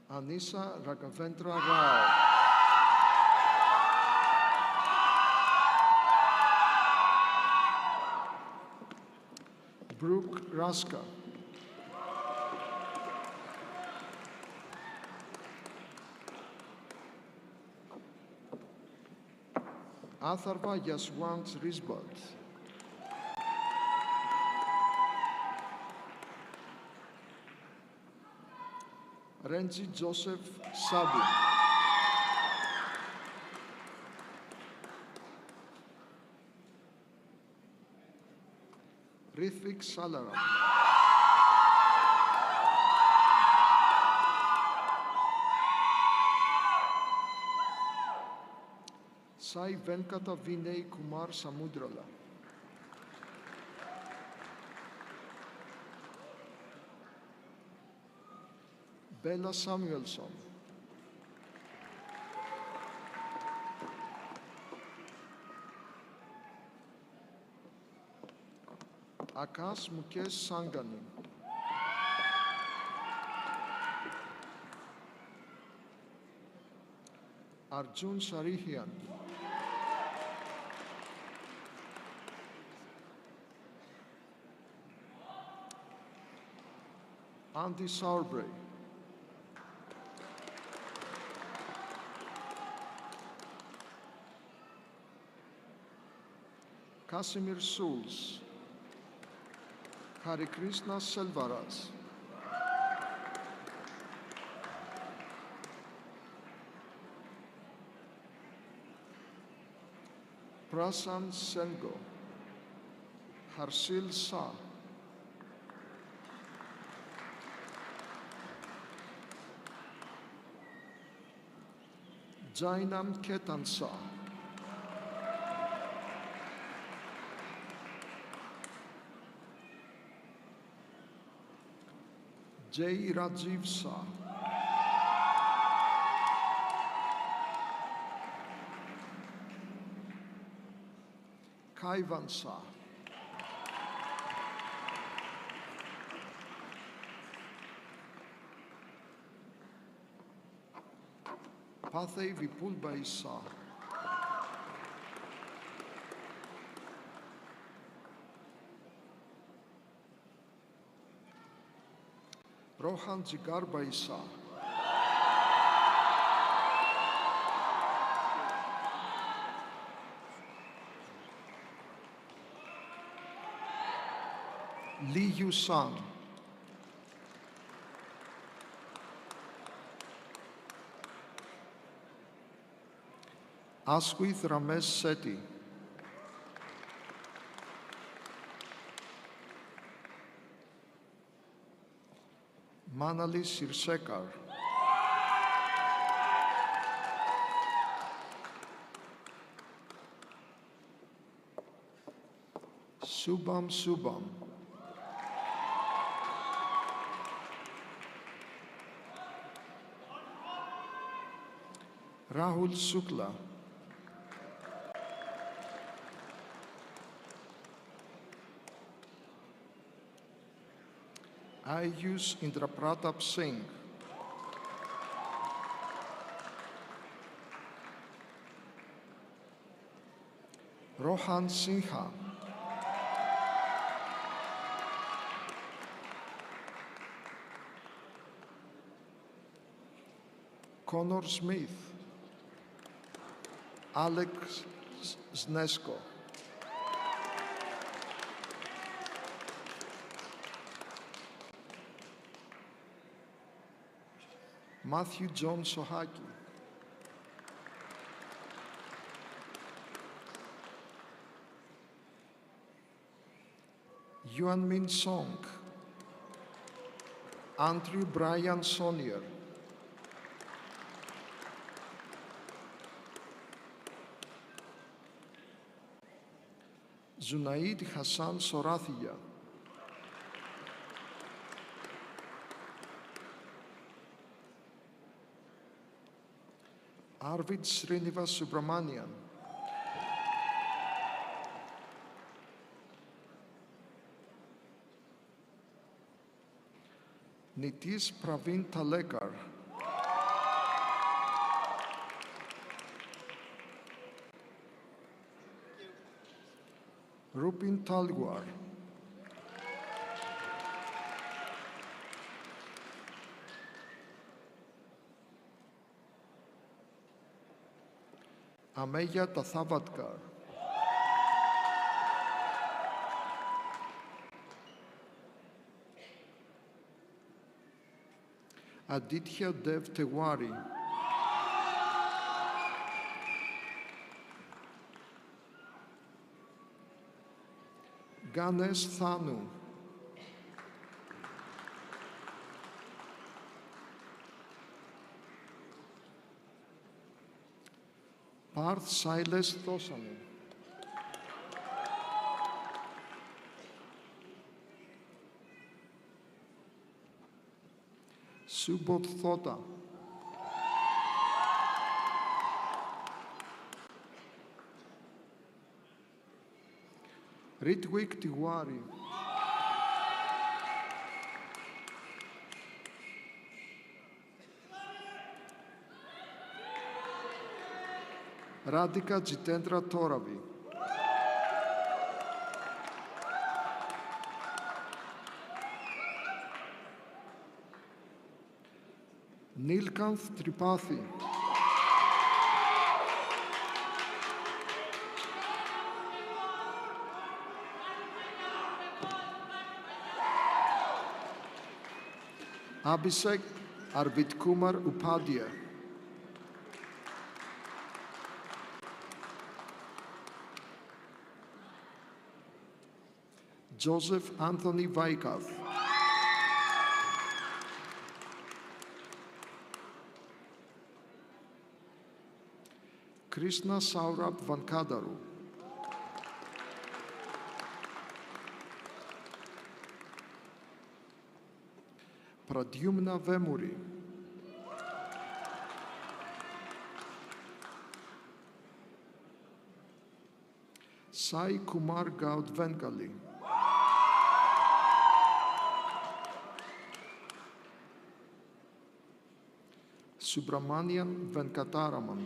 Anisa Raghavendra Rao, Brooke Raska, Atharva Yaswant Risbot, Renzi Joseph Sabu, Rithvik Salaram, Sai Venkata Vinay Kumar Samudrala, Bella Samuelson, Akash Mukesh Sangani, Arjun Sarihian, Andy Sauerbrey, Casimir Souls, Hari Krishna Selvaras, Prasan Sengo, Harshil Shah, Jainam Ketan Shah, Jai Rajiv Shah, Kaivan Shah, Pathey Vipulbhai Shah, Rohan Jigarbhai Shah, Li Yu Sang, Asquith Ramesh Sethi, Manali Sirsekar, Subham Subham, Rahul Shukla, Ayush Indrapratap Singh, Rohan Sinha, Connor Smith, Alex Znesko, Matthew John Sohaki, Yuan Min Song, Andrew Brian Sonier, Zunaid Hassan Sorathia, Arvid Srinivas Subramanian, Nitish Praveen Talekar, Rupin Talwar, Ameya Tathavatkar, Aditya Dev Tewari, Ganesh Thanu, Parth Silas Thosani, Subodh Thota, Ritwik Tiwari, Radhika Jitendra Toravi. Nilkanth Tripathi. Abhishek Arvind Kumar Upadhyay. Joseph Anthony Vaikath. Krishna Saurabh Vankadaru. Pradyumna Vemuri. Sai Kumar Gaud Vengali. Subramanian Venkataraman.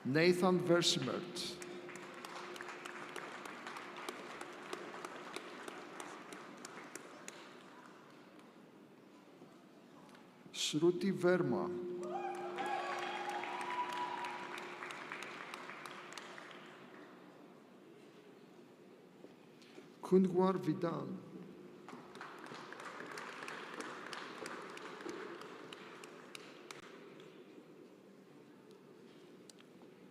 Nathan Versimert. Shruti Verma. Kundwar Vidan.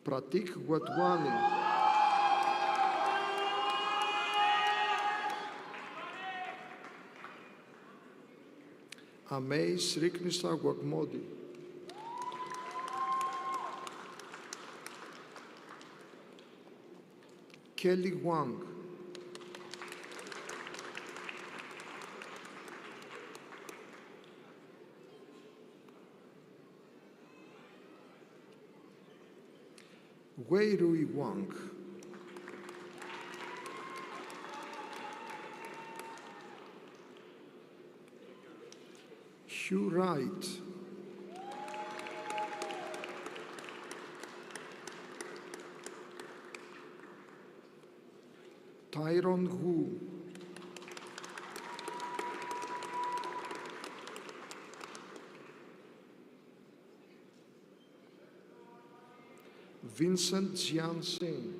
Pratik Watwani. Amey Sriknisa Gwakmodi. Kelly Wang. Wei Rui Wang. Hugh Wright. Tyrone Hu. Vincent Jian Singh.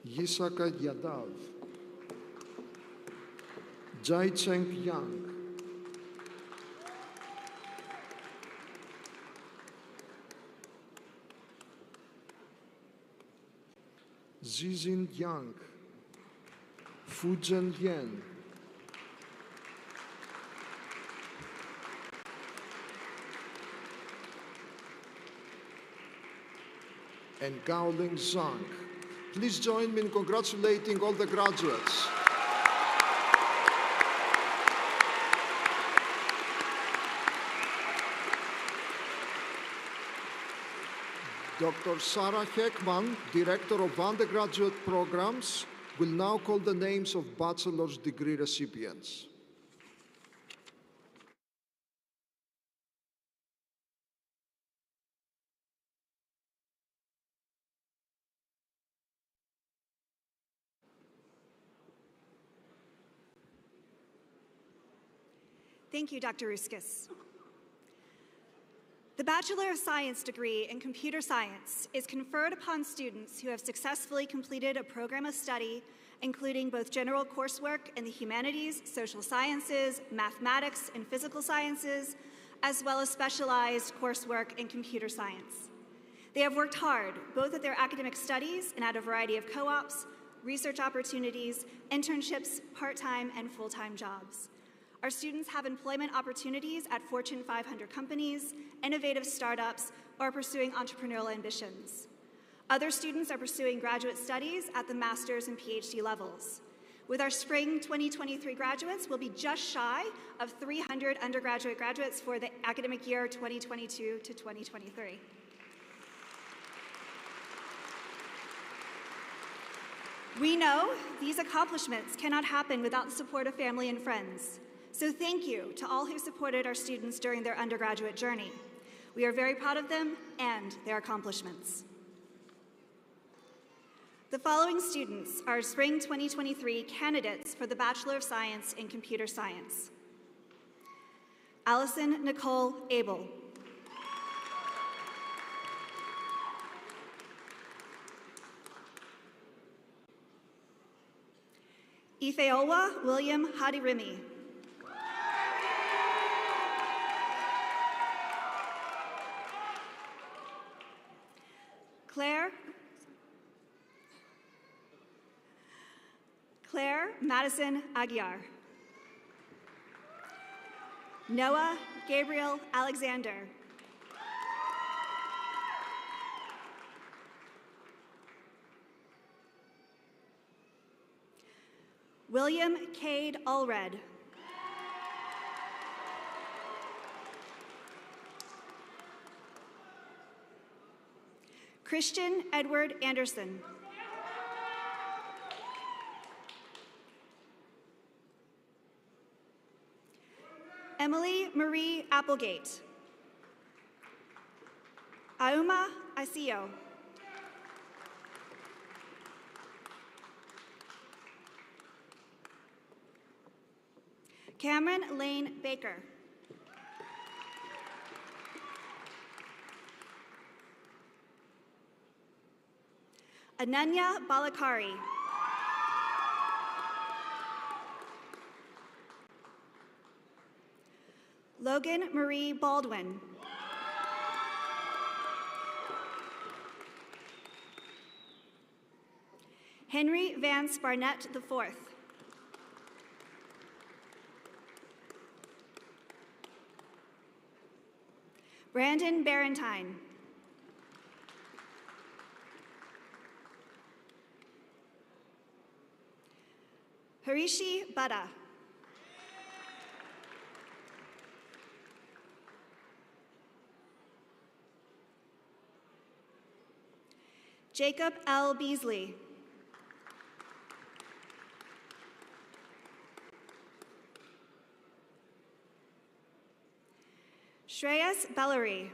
Yisaka Yadav. Jai Cheng Yang. Zizin Yang. Fuzhen Yan. And Gaoling Zhang. Please join me in congratulating all the graduates. Dr. Sarah Heckman, Director of Undergraduate Programs, will now call the names of bachelor's degree recipients. Thank you, Dr. Ruskis. The Bachelor of Science degree in Computer Science is conferred upon students who have successfully completed a program of study, including both general coursework in the humanities, social sciences, mathematics, and physical sciences, as well as specialized coursework in computer science. They have worked hard, both at their academic studies and at a variety of co-ops, research opportunities, internships, part-time and full-time jobs. Our students have employment opportunities at Fortune 500 companies, innovative startups, or pursuing entrepreneurial ambitions. Other students are pursuing graduate studies at the master's and PhD levels. With our spring 2023 graduates, we'll be just shy of 300 undergraduate graduates for the academic year 2022 to 2023. We know these accomplishments cannot happen without the support of family and friends. So thank you to all who supported our students during their undergraduate journey. We are very proud of them and their accomplishments. The following students are Spring 2023 candidates for the Bachelor of Science in Computer Science. Allison Nicole Abel. Ifeowa William Hadirimi. Claire Madison Aguiar. Noah Gabriel Alexander. William Cade Allred. Christian Edward Anderson. Emily Marie Applegate. Auma Isio. Cameron Lane Baker. Ananya Balakari. Logan Marie Baldwin. Henry Vance Barnett IV. Brandon Barentine. Harishi Bada. Jacob L. Beasley. Shreyas Bellary.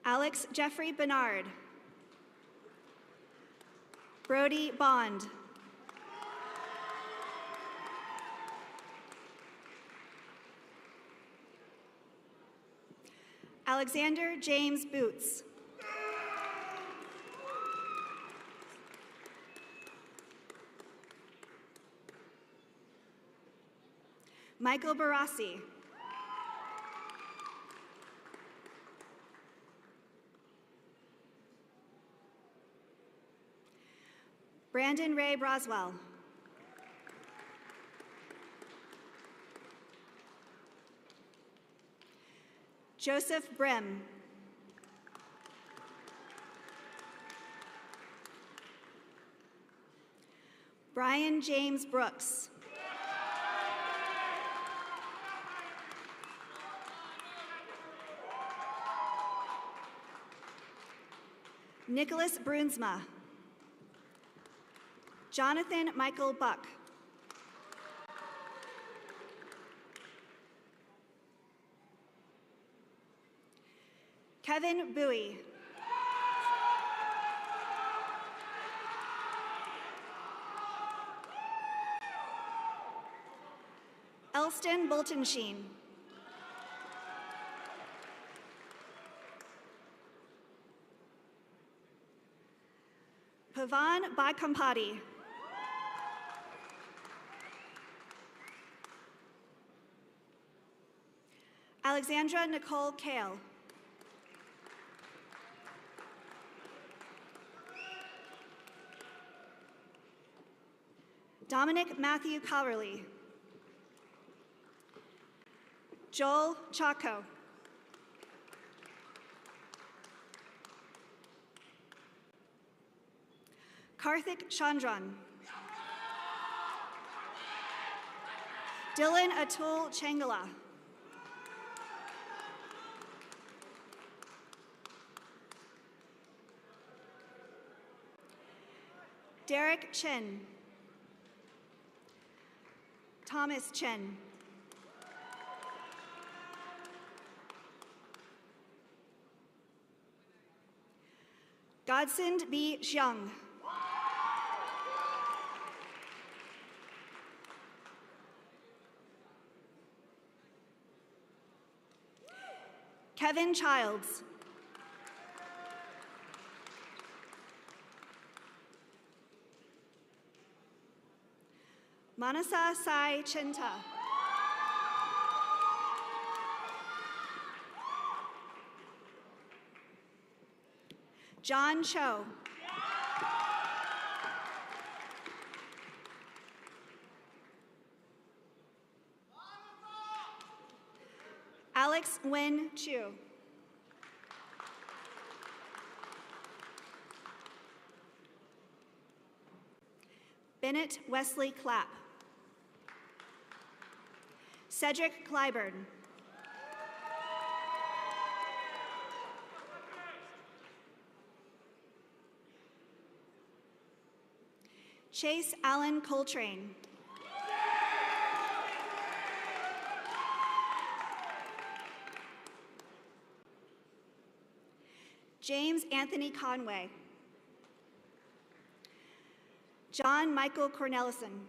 Alex Jeffrey Bernard. Brody Bond. Alexander James Boots. Michael Barassi. Brandon Ray Broswell. Joseph Brim. Brian James Brooks. Nicholas Brunsma. Jonathan Michael Buck. Kevin Bowie. Elston Boltonsheen. Pavan Bhaikampati. Alexandra Nicole Kale. Dominic Matthew Cowerly. Joel Chaco. Karthik Chandran. Dylan Atul Changala. Derek Chen. Thomas Chen. Godsind B. Xiang. Kevin Childs. Manasa Sai Chinta. John Cho. Alex Wen Chu. Bennett Wesley Clapp. Cedric Clyburn. Chase Allen Coltrane. James Anthony Conway. John Michael Cornelison.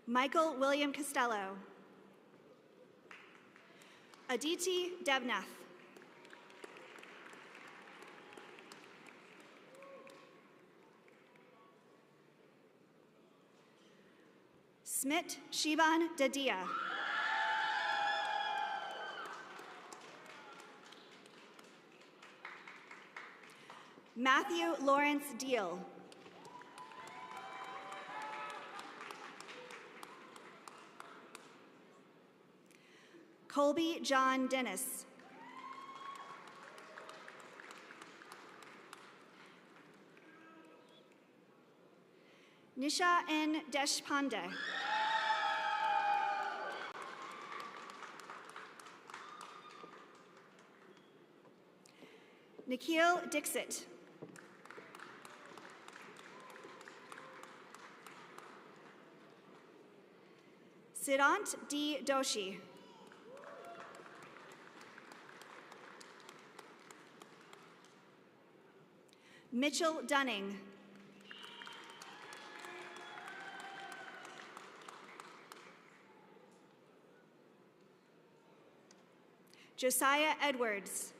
Michael William Costello. Aditi Devnath. Smit Shivan Dadia. Matthew Lawrence Deal. Colby John Dennis. Nisha N. Deshpande. Nikhil Dixit. Siddhant D. Doshi. Mitchell Dunning. Josiah Edwards.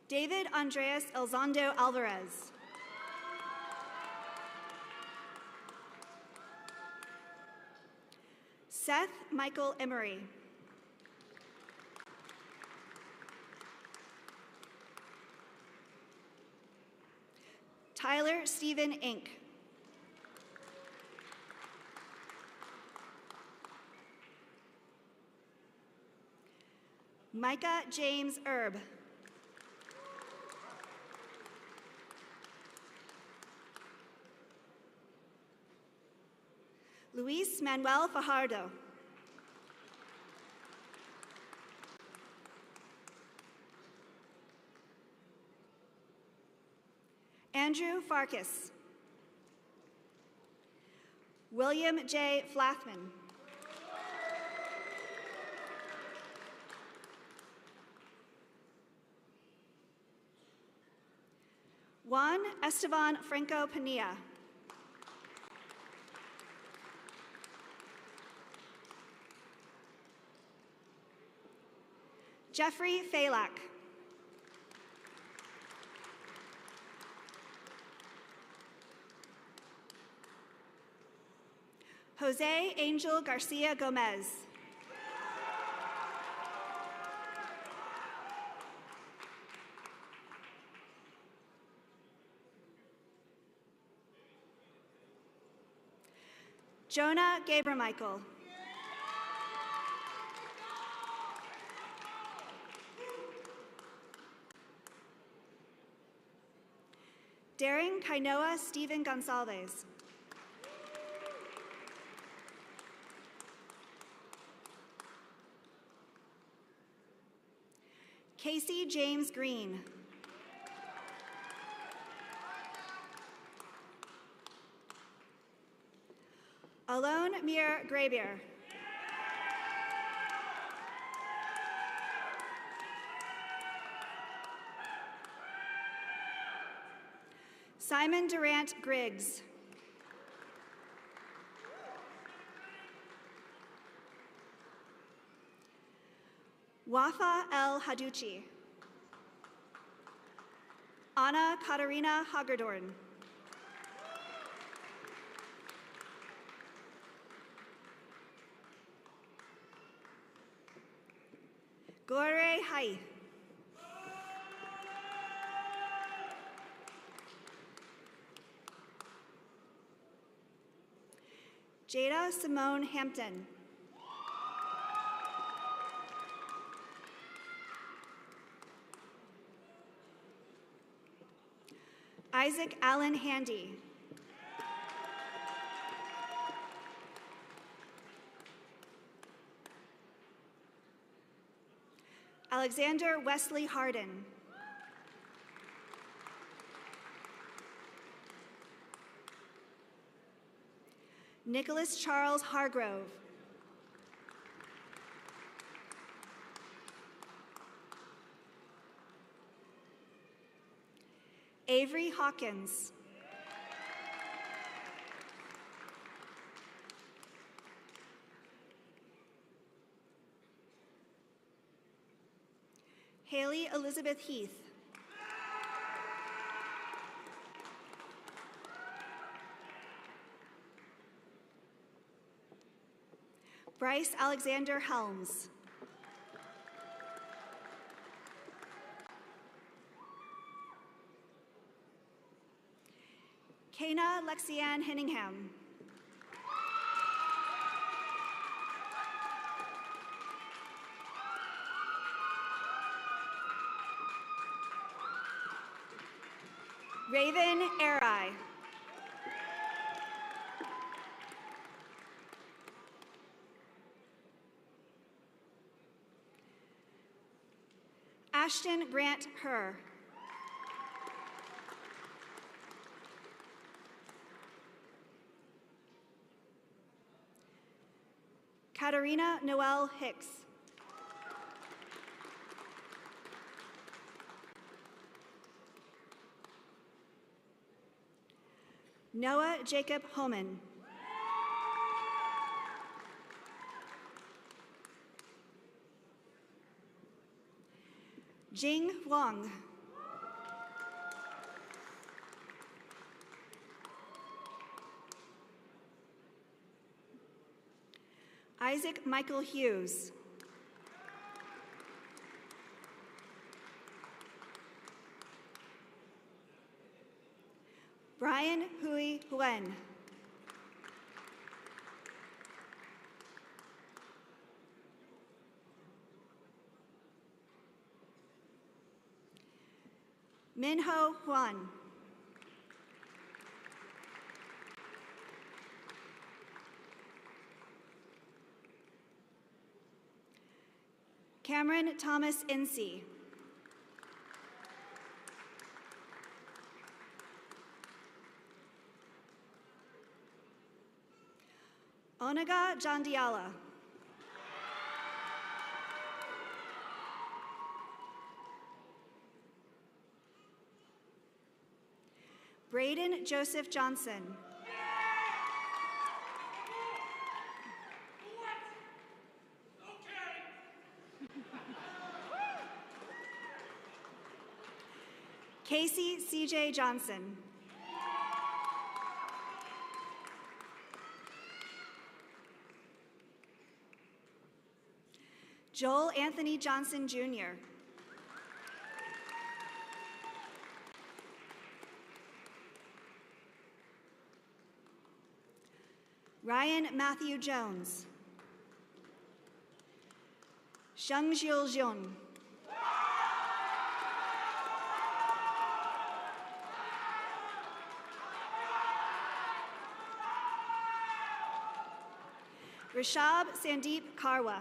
David Andreas Elzondo Alvarez. Seth Michael Emery. Tyler Stephen Inc. Micah James Erb. Luis Manuel Fajardo. Andrew Farkas. William J. Flathman. Juan Esteban Franco Pania. Jeffrey Falak. Jose Angel Garcia Gomez. Jonah Gabriel. Daring Kainoa Stephen Gonsalves. Casey James Green. Alone Mir Graybeer. Simon Durant Griggs. Wafa El Haduchi. Anna Katarina Hagerdorn. Gore Hai. Jada Simone Hampton. Isaac Allen Handy. Alexander Wesley Harden. Nicholas Charles Hargrove. Avery Hawkins. Haley Elizabeth Heath. Bryce Alexander Helms. Kana Lexianne Henningham. Raven Arai. Ashton Grant Herr. Katarina Noel Hicks. Noah Jacob Homan. Jing Wang. Isaac Michael Hughes. Brian Hui Huen. Minho Huan. Cameron Thomas Incy. Onaga Jandiala. Braden Joseph Johnson. Casey C.J. Johnson. Joel Anthony Johnson, Jr. Ryan Matthew Jones. Shengjiu Jun. Rishab Sandeep Karwa.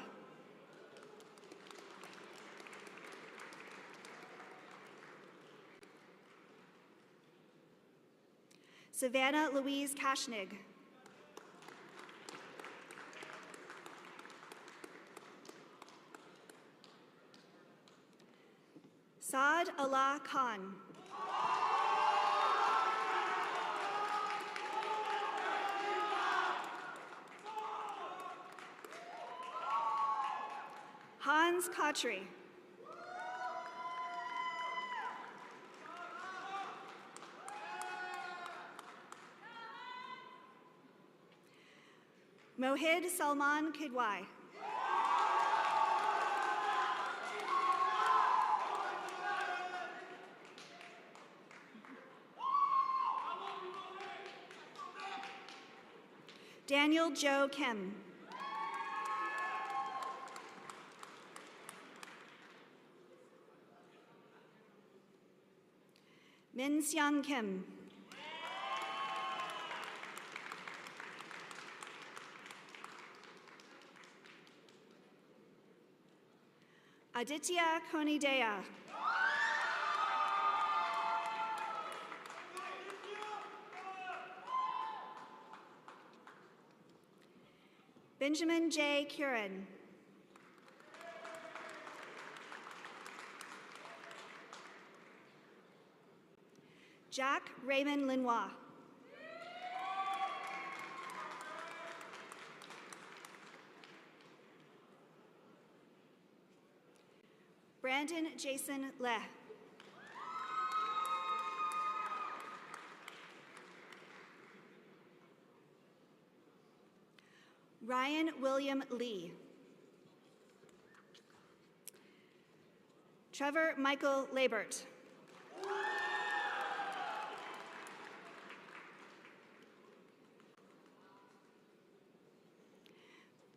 Savannah Louise Kashnig. Saad Allah Khan. Hans Kotri. Mohid Salman Kidwai. Daniel Joe Kim. Min Seong Kim. Aditya Konidea. Benjamin J. Curran. Jack Raymond Lenoir. Brandon Jason Leh. Ryan William Lee. Trevor Michael Labert.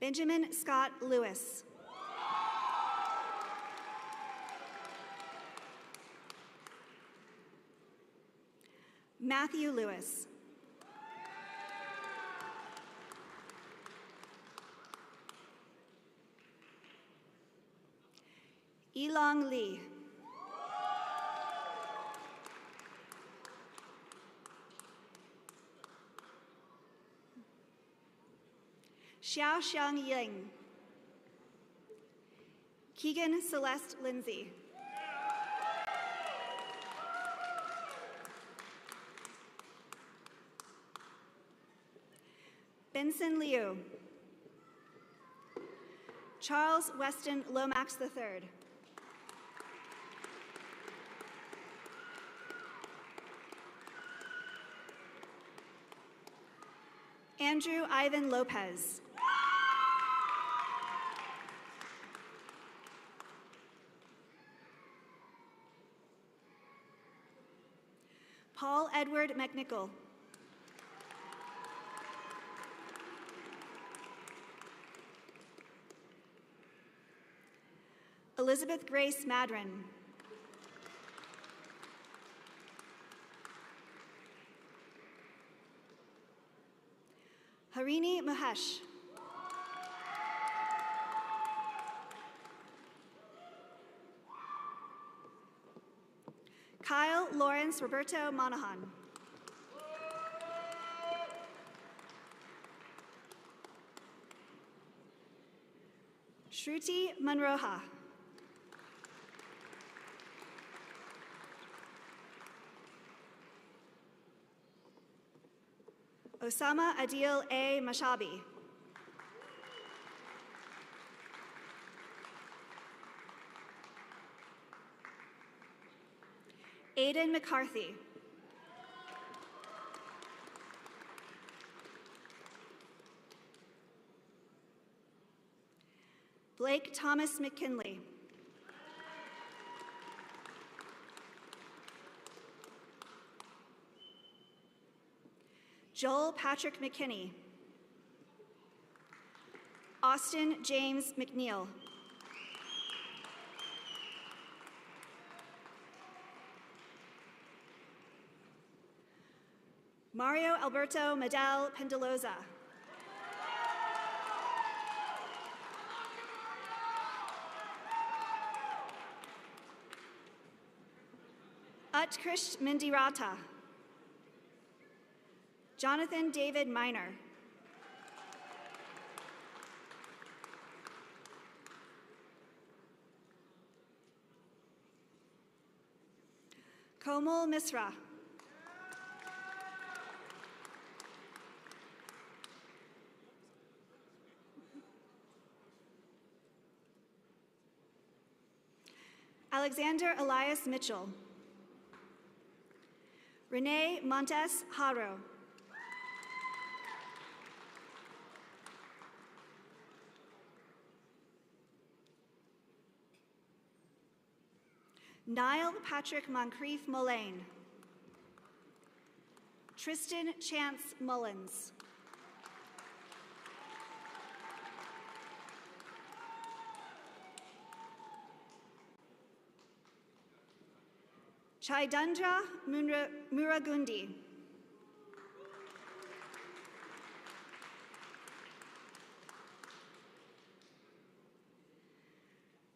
Benjamin Scott Lewis. Matthew Lewis. Elong Lee. Xiaoxiang Ying. Keegan Celeste Lindsay. Benson Liu. Charles Weston Lomax III. Andrew Ivan Lopez. Paul Edward McNichol. Elizabeth Grace Madron. Harini Mahesh. Kyle Lawrence Roberto Monahan. Shruti Manroha. Osama Adil A. Mashabi. Aidan McCarthy. Blake Thomas McKinley. Joel Patrick McKinney. Austin James McNeil. Mario Alberto Medel Pendeloza. Utkrish Mindirata. Jonathan David Miner. Komal Misra. Alexander Elias Mitchell. Renee Montes Haro. Niall Patrick Moncrief Mullane. Tristan Chance Mullins. Chaidandra Muragundi.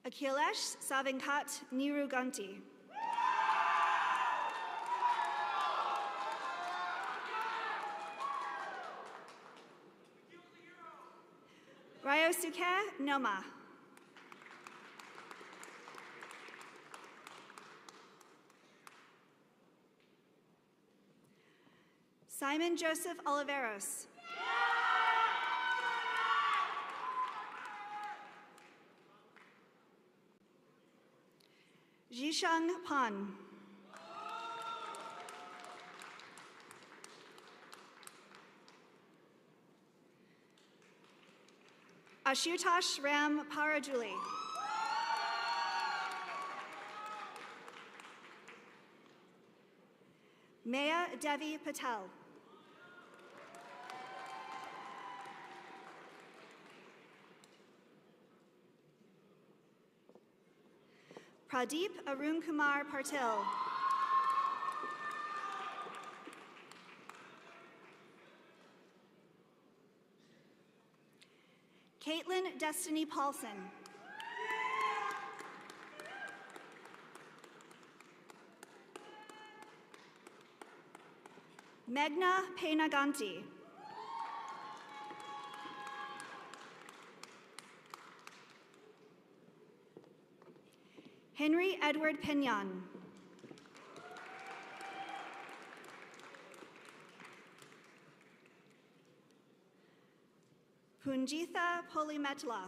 Akhilesh Savinkat Niruganti. Ryosuke Noma. Simon Joseph Oliveros. Jishang Pan. Ashutosh Ram Parajuli. Maya Devi Patel. Pradeep Arun Kumar Partil. Caitlin Destiny Paulson. Meghna Penaganti. Henry Edward Pinion. Punjitha Polimetla.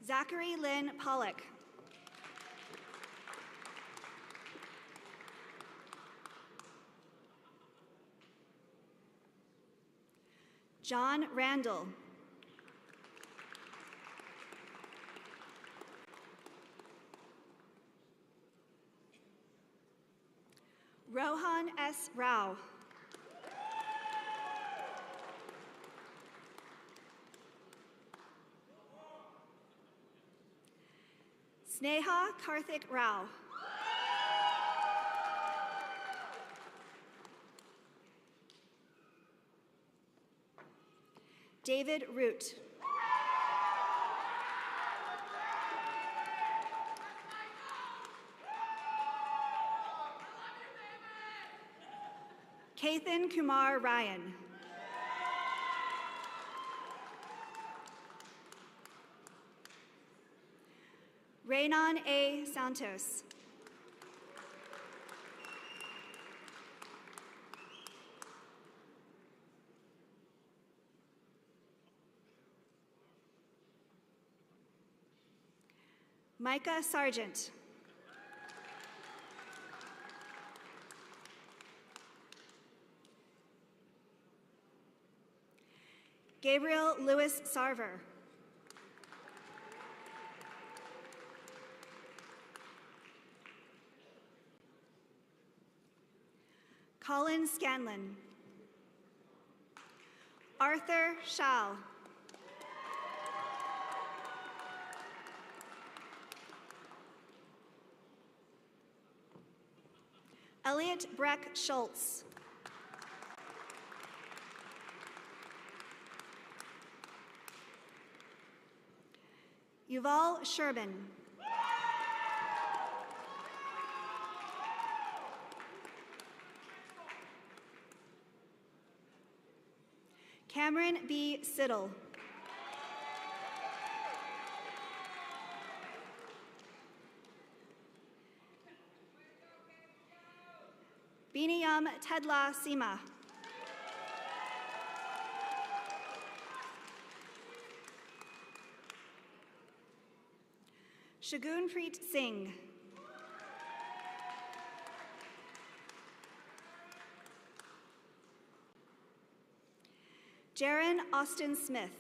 Zachary Lynn Pollock. John Randall. Rohan S. Rao. Sneha Karthik Rao. David Root. Kathan Kumar Ryan. Raynon A. Santos. Micah Sargent. Gabriel Lewis Sarver. Colin Scanlon. Arthur Schall. Elliot Breck Schultz. Yuval Sherman. Cameron B. Siddle. Biniyam Tedla Sima. Shagunpreet Singh. Jaron Austin Smith.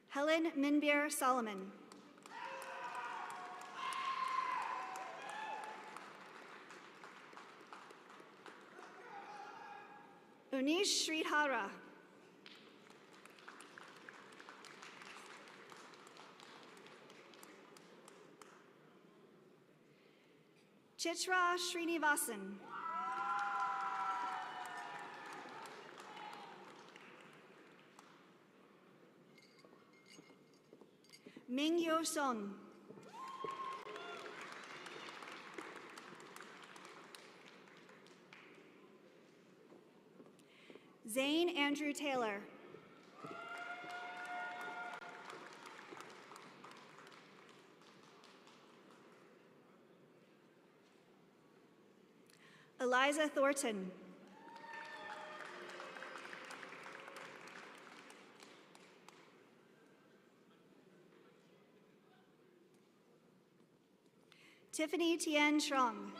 Helen Minbir Solomon. Unish Sridhara. Chitra Srinivasan. Ming Yo Son. Zane Andrew Taylor. Eliza Thornton. Tiffany Tien Trong.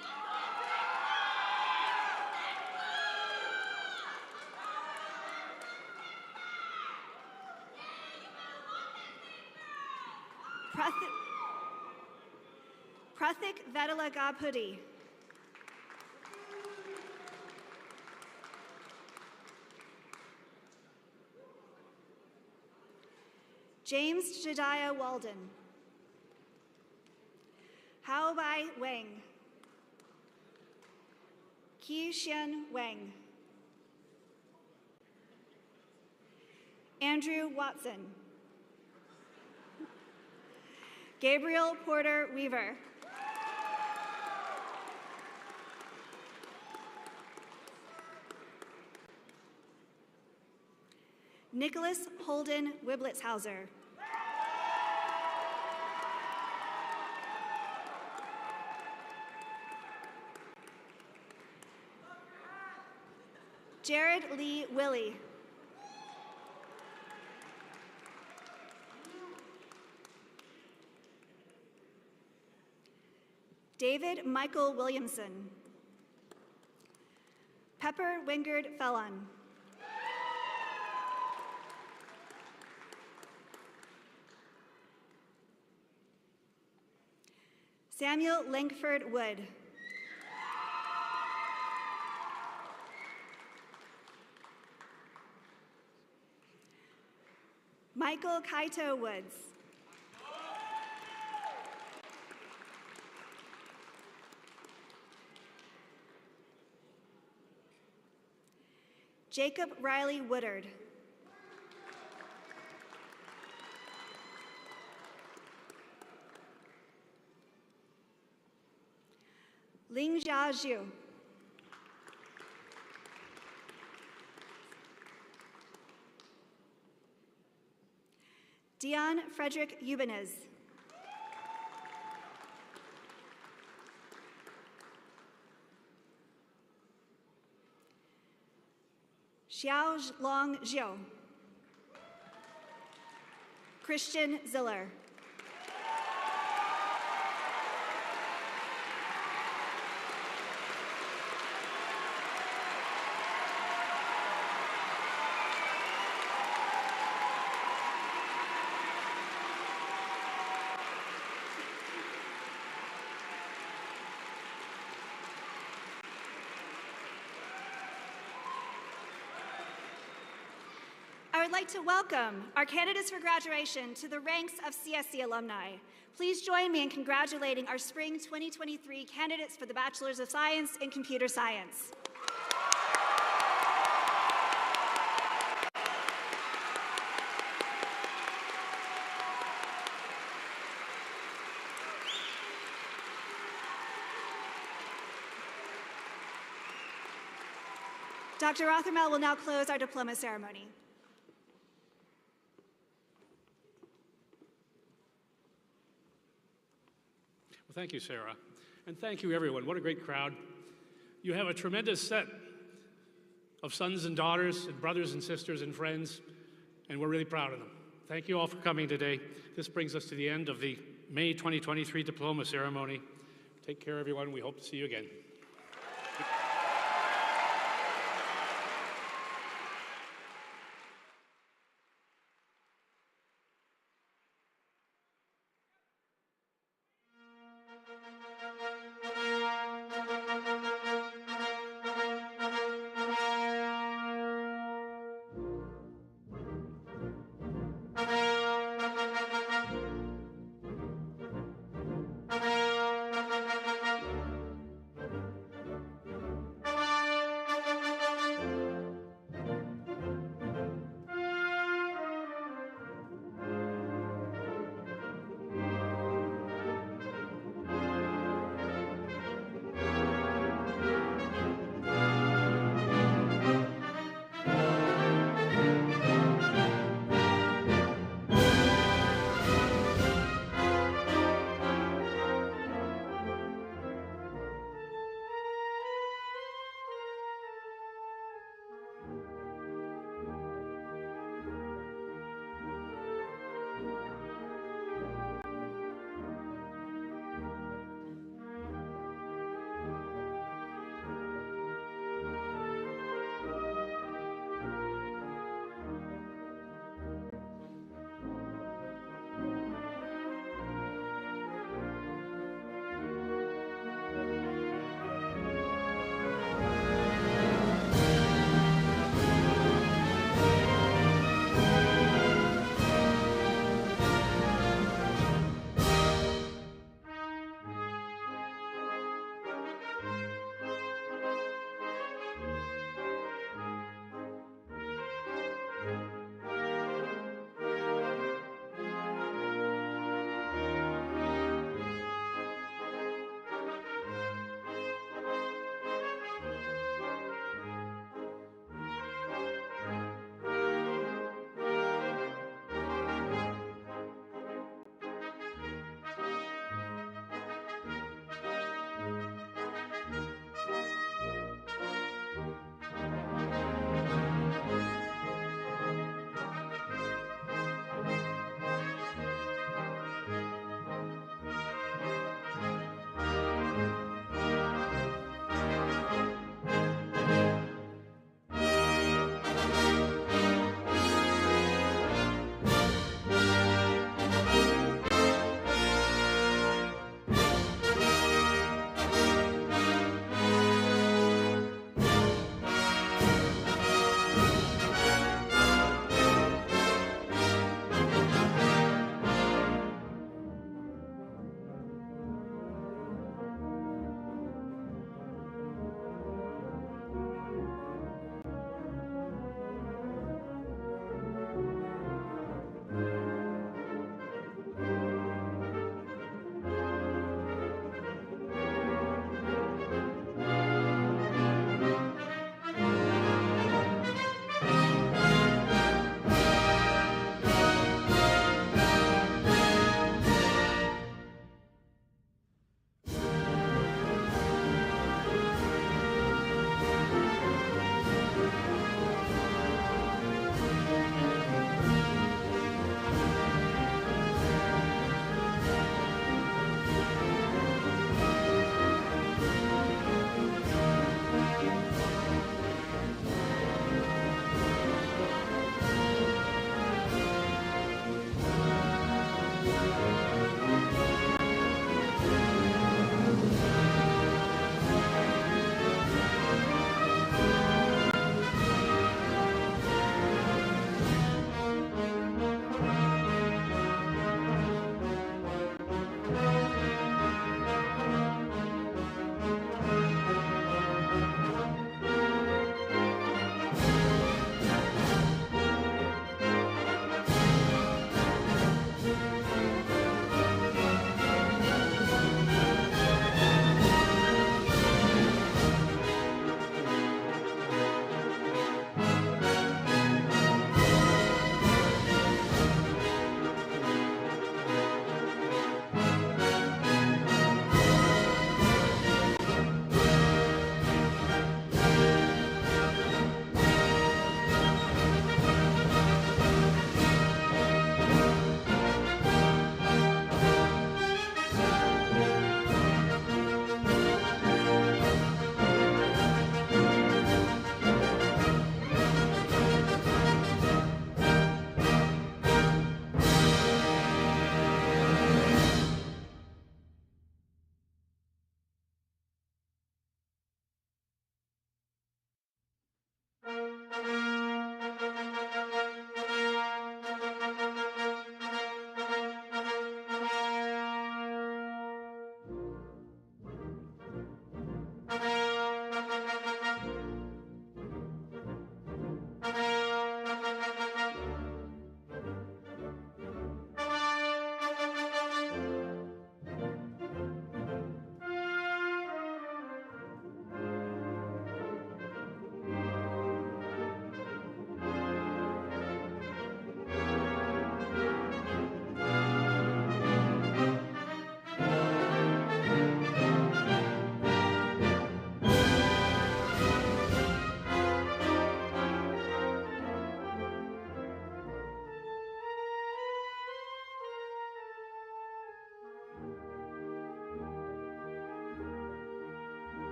Prathik Vedalagapudi. James Jediah Walden. Hao Bai Wang. Qi Xian Wang. Andrew Watson. Gabriel Porter Weaver. Nicholas Holden Wiblitzhauser. Jared Lee Willie. David Michael Williamson. Pepper Wingard Fellon. Samuel Langford Wood. Michael Kaito Woods. Jacob Riley Woodard. Ling Jia Zhu. Dion Frederick Eubanez. Xiao Long Zhou. Christian Ziller. Our would like to welcome our candidates for graduation to the ranks of CSC alumni. Please join me in congratulating our Spring 2023 candidates for the Bachelors of Science in Computer Science. Dr. Rothermel will now close our diploma ceremony. Well, thank you, Sarah. And thank you, everyone. What a great crowd. You have a tremendous set of sons and daughters and brothers and sisters and friends, and we're really proud of them. Thank you all for coming today. This brings us to the end of the May 2023 diploma ceremony. Take care, everyone. We hope to see you again.